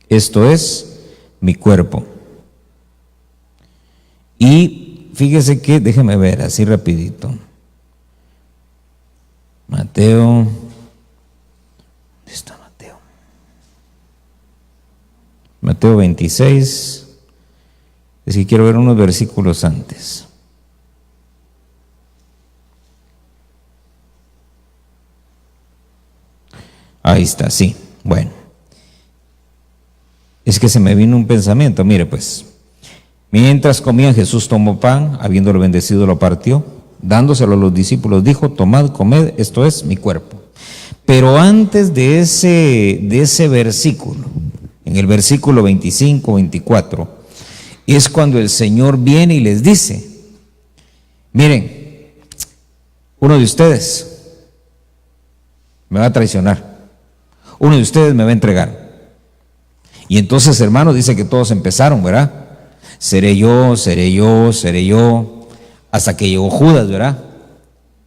esto es mi cuerpo. Y fíjese que, déjeme ver así rapidito. Mateo, ¿dónde está Mateo? Mateo 26, es que quiero ver unos versículos antes. Ahí está, sí, bueno. Es que se me vino un pensamiento, mire pues. Mientras comían, Jesús tomó pan, habiéndolo bendecido lo partió, dándoselo a los discípulos dijo: tomad, comed, esto es mi cuerpo. Pero antes de ese versículo, en el versículo 25, 24, es cuando el Señor viene y les dice: miren, uno de ustedes me va a traicionar, uno de ustedes me va a entregar. Y entonces, hermano, dice que todos empezaron, ¿verdad? Seré yo, seré yo, seré yo, hasta que llegó Judas, ¿verdad?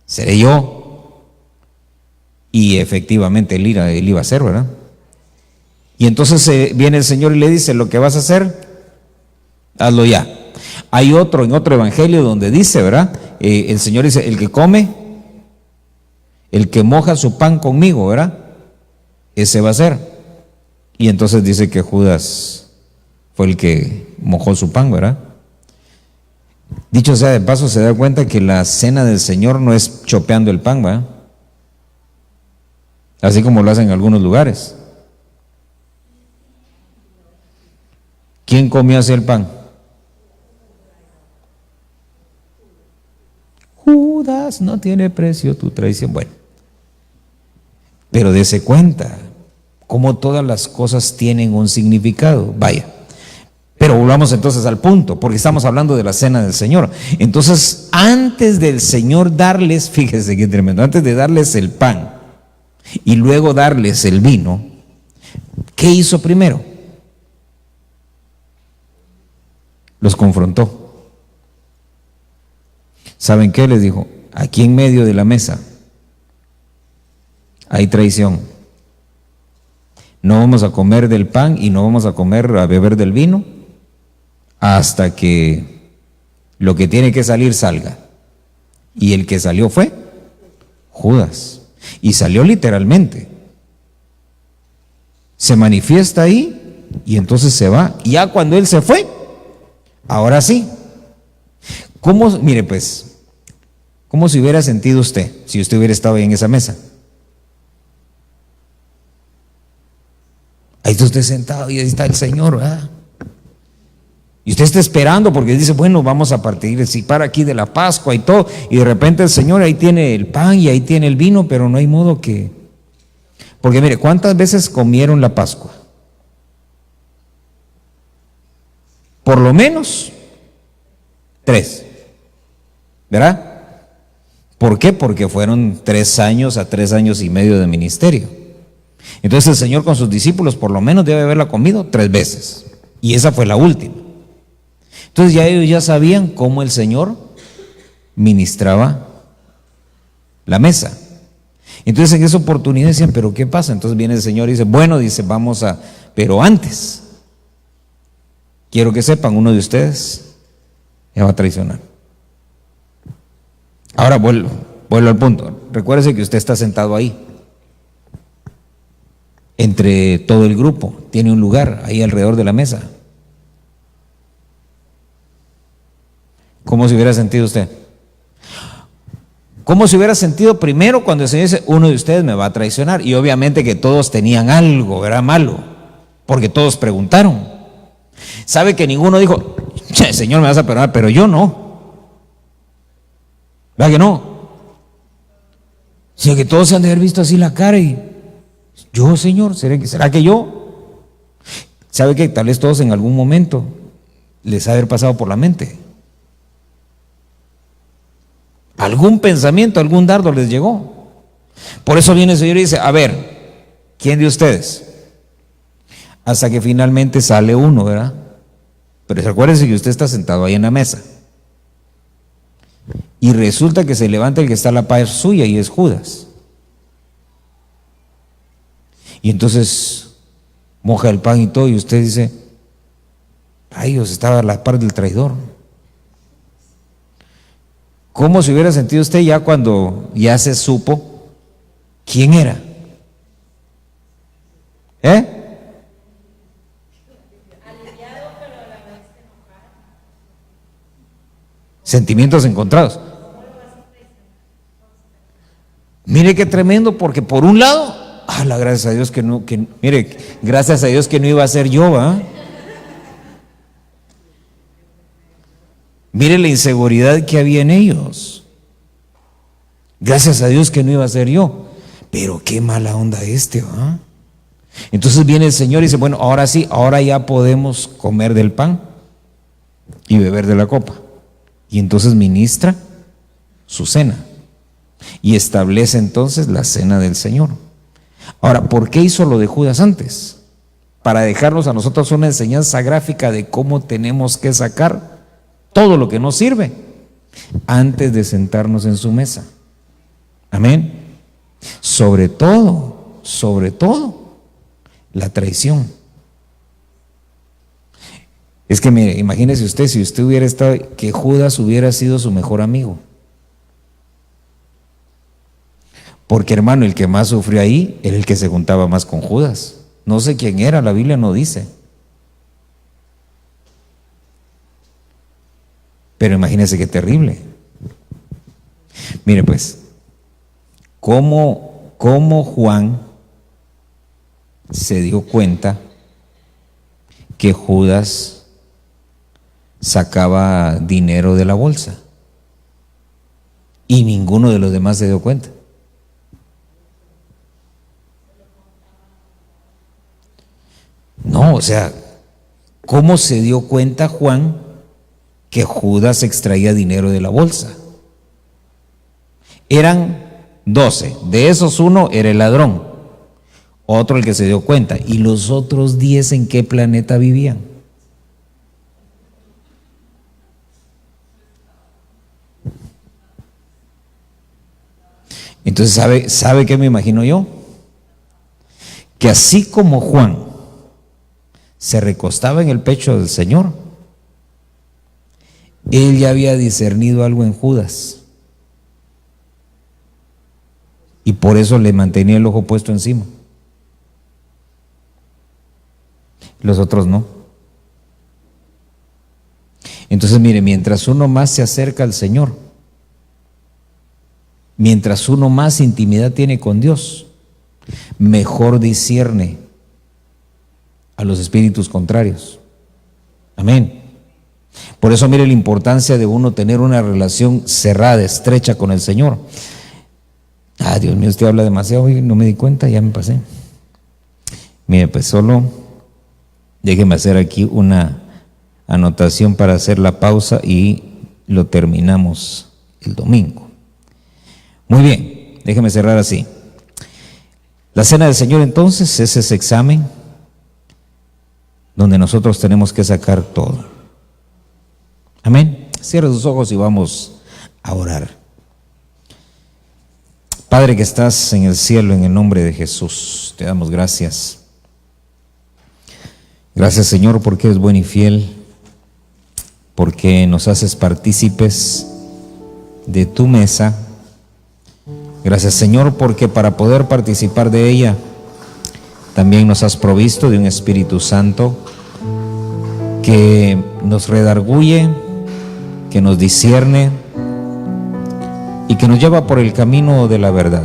Seré yo. Y efectivamente él iba a ser, ¿verdad? Y entonces viene el Señor y le dice: lo que vas a hacer, hazlo ya. Hay en otro evangelio donde dice, ¿verdad? El Señor dice: el que come, el que moja su pan conmigo, ¿verdad? Ese va a ser. Y entonces dice que Judas fue el que mojó su pan, ¿verdad? Dicho sea de paso, se da cuenta que la cena del Señor no es chopeando el pan, ¿verdad? Así como lo hacen en algunos lugares. ¿Quién comió así el pan? Judas, no tiene precio tu traición. Bueno, pero dése cuenta cómo todas las cosas tienen un significado. Vaya. Pero volvamos entonces al punto, porque estamos hablando de la cena del Señor. Entonces, antes del Señor darles, fíjese qué tremendo, antes de darles el pan y luego darles el vino, ¿qué hizo primero? Los confrontó. ¿Saben qué? Les dijo: aquí en medio de la mesa hay traición. No vamos a comer del pan y no vamos a beber del vino hasta que lo que tiene que salir salga. Y el que salió fue Judas. Y salió literalmente. Se manifiesta ahí y entonces se va. Y ya cuando él se fue, ahora sí. Mire pues, ¿cómo se hubiera sentido usted si usted hubiera estado ahí en esa mesa? Ahí está usted sentado y ahí está el Señor, ¿verdad? Y usted está esperando porque dice: bueno, vamos a participar aquí de la Pascua y todo. Y de repente el Señor ahí tiene el pan y ahí tiene el vino, pero no hay modo que... Porque mire, ¿cuántas veces comieron la Pascua? Por lo menos 3, ¿verdad? ¿Por qué? Porque fueron 3 años a 3 años y medio de ministerio. Entonces el Señor con sus discípulos por lo menos debe haberla comido 3 veces. Y esa fue la última. Entonces ya ellos ya sabían cómo el Señor ministraba la mesa. Entonces en esa oportunidad decían: ¿pero qué pasa? Entonces viene el Señor y dice: bueno, dice, pero antes, quiero que sepan, uno de ustedes me va a traicionar. Ahora vuelvo al punto. Recuérdese que usted está sentado ahí, entre todo el grupo, tiene un lugar ahí alrededor de la mesa. ¿Cómo se hubiera sentido usted? ¿Cómo se hubiera sentido primero cuando el Señor dice: uno de ustedes me va a traicionar? Y obviamente que todos tenían algo, era malo, porque todos preguntaron. ¿Sabe que ninguno dijo: Señor, me vas a perdonar? Pero yo no. ¿Verdad que no? Sino que todos se han de haber visto así la cara y: yo, Señor, ¿será que yo? ¿Sabe que tal vez todos en algún momento les ha de haber pasado por la mente? Algún pensamiento, algún dardo les llegó. Por eso viene el Señor y dice: a ver, ¿quién de ustedes? Hasta que finalmente sale uno, ¿verdad? Pero acuérdense que usted está sentado ahí en la mesa. Y resulta que se levanta el que está a la par suya y es Judas. Y entonces moja el pan y todo y usted dice, rayos, estaba a la par del traidor. ¿Cómo se hubiera sentido usted ya cuando ya se supo quién era? Sentimientos encontrados. Mire qué tremendo, porque por un lado, gracias a Dios mire, gracias a Dios que no iba a ser yo, ¿va? Mire la inseguridad que había en ellos. Gracias a Dios que no iba a ser yo. Pero qué mala onda ¿va? Entonces viene el Señor y dice, bueno, ahora sí, ahora ya podemos comer del pan y beber de la copa. Y entonces ministra su cena y establece entonces la cena del Señor. Ahora, ¿por qué hizo lo de Judas antes? Para dejarnos a nosotros una enseñanza gráfica de cómo tenemos que sacar todo lo que nos sirve antes de sentarnos en su mesa. Amén. Sobre todo, la traición. Es que mire, imagínese usted, si usted hubiera estado, que Judas hubiera sido su mejor amigo. Porque hermano, el que más sufrió ahí era el que se juntaba más con Judas. No sé quién era, la Biblia no dice. Pero imagínese qué terrible. Mire pues, cómo Juan se dio cuenta que Judas sacaba dinero de la bolsa y ninguno de los demás se dio cuenta. No, o sea, ¿cómo se dio cuenta Juan que Judas extraía dinero de la bolsa? Eran 12, de esos uno era el ladrón, otro el que se dio cuenta, y los otros 10 ¿en qué planeta vivían? Entonces, ¿sabe qué me imagino yo? Que así como Juan se recostaba en el pecho del Señor, él ya había discernido algo en Judas y por eso le mantenía el ojo puesto encima. Los otros no. Entonces mire, mientras uno más se acerca al Señor, mientras uno más intimidad tiene con Dios, mejor discierne a los espíritus contrarios. Amén. Por eso mire la importancia de uno tener una relación cerrada, estrecha con el Señor. Dios mío, usted habla demasiado y no me di cuenta, ya me pasé. Mire, pues solo déjeme hacer aquí una anotación para hacer la pausa y lo terminamos el domingo. Muy bien, déjeme cerrar así. La cena del Señor entonces es ese examen donde nosotros tenemos que sacar todo. Amén. Cierra sus ojos y vamos a orar. Padre que estás en el cielo, en el nombre de Jesús, te damos gracias. Gracias, Señor, porque eres bueno y fiel, porque nos haces partícipes de tu mesa. Gracias, Señor, porque para poder participar de ella también nos has provisto de un Espíritu Santo que nos redarguye, que nos discierne y que nos lleva por el camino de la verdad.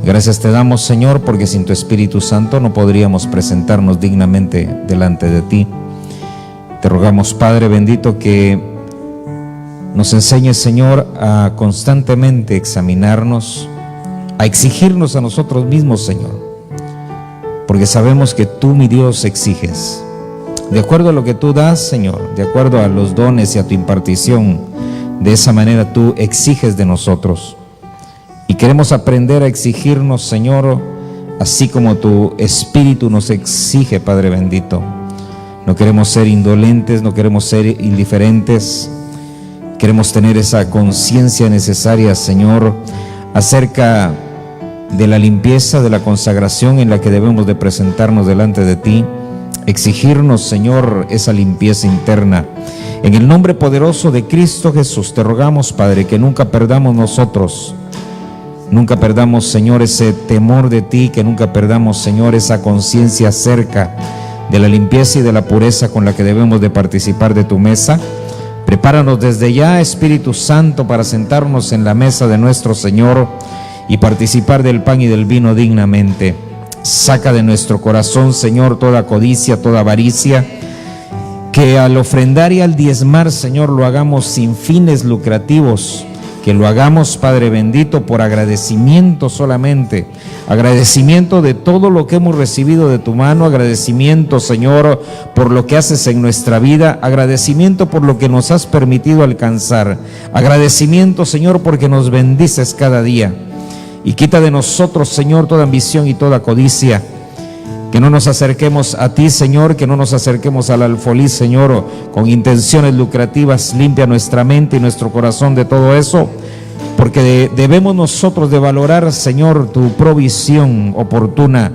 Gracias te damos, Señor, porque sin tu Espíritu Santo no podríamos presentarnos dignamente delante de ti. Te rogamos, Padre bendito, que nos enseñes, Señor, a constantemente examinarnos, a exigirnos a nosotros mismos, Señor, porque sabemos que tú, mi Dios, exiges. De acuerdo a lo que tú das, Señor, de acuerdo a los dones y a tu impartición, de esa manera tú exiges de nosotros. Y queremos aprender a exigirnos, Señor, así como tu Espíritu nos exige, Padre bendito. No queremos ser indolentes, no queremos ser indiferentes. Queremos tener esa conciencia necesaria, Señor, acerca de la limpieza, de la consagración en la que debemos de presentarnos delante de ti. Exigirnos, Señor, esa limpieza interna. En el nombre poderoso de Cristo Jesús, te rogamos, Padre, que nunca perdamos nosotros, nunca perdamos, Señor, ese temor de ti, que nunca perdamos, Señor, esa conciencia acerca de la limpieza y de la pureza con la que debemos de participar de tu mesa. Prepáranos desde ya, Espíritu Santo, para sentarnos en la mesa de nuestro Señor y participar del pan y del vino dignamente. Saca de nuestro corazón, Señor, toda codicia, toda avaricia, que al ofrendar y al diezmar, Señor, lo hagamos sin fines lucrativos, que lo hagamos, Padre bendito, por agradecimiento solamente, agradecimiento de todo lo que hemos recibido de tu mano, agradecimiento, Señor, por lo que haces en nuestra vida, agradecimiento por lo que nos has permitido alcanzar, agradecimiento, Señor, porque nos bendices cada día, y quita de nosotros, Señor, toda ambición y toda codicia. Que no nos acerquemos a ti, Señor, que no nos acerquemos al alfolí, Señor, con intenciones lucrativas. Limpia nuestra mente y nuestro corazón de todo eso, porque debemos nosotros de valorar, Señor, tu provisión oportuna,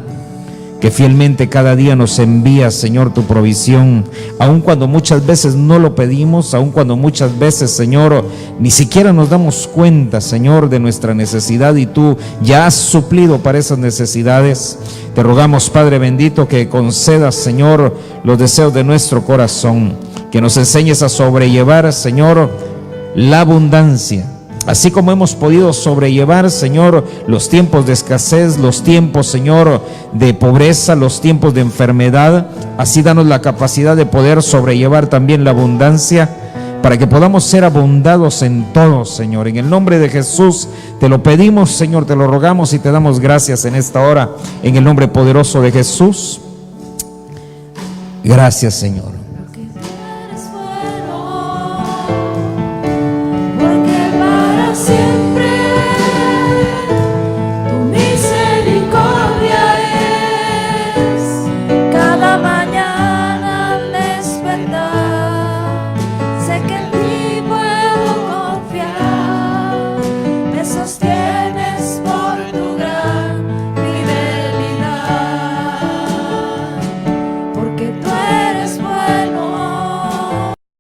que fielmente cada día nos envía, Señor, tu provisión, aun cuando muchas veces no lo pedimos, aun cuando muchas veces, Señor, ni siquiera nos damos cuenta, Señor, de nuestra necesidad, y tú ya has suplido para esas necesidades. Te rogamos, Padre bendito, que concedas, Señor, los deseos de nuestro corazón, que nos enseñes a sobrellevar, Señor, la abundancia, así como hemos podido sobrellevar, Señor, los tiempos de escasez, los tiempos, Señor, de pobreza, los tiempos de enfermedad. Así danos la capacidad de poder sobrellevar también la abundancia, para que podamos ser abundados en todo, Señor. En el nombre de Jesús te lo pedimos, Señor, te lo rogamos y te damos gracias en esta hora, en el nombre poderoso de Jesús. Gracias, Señor.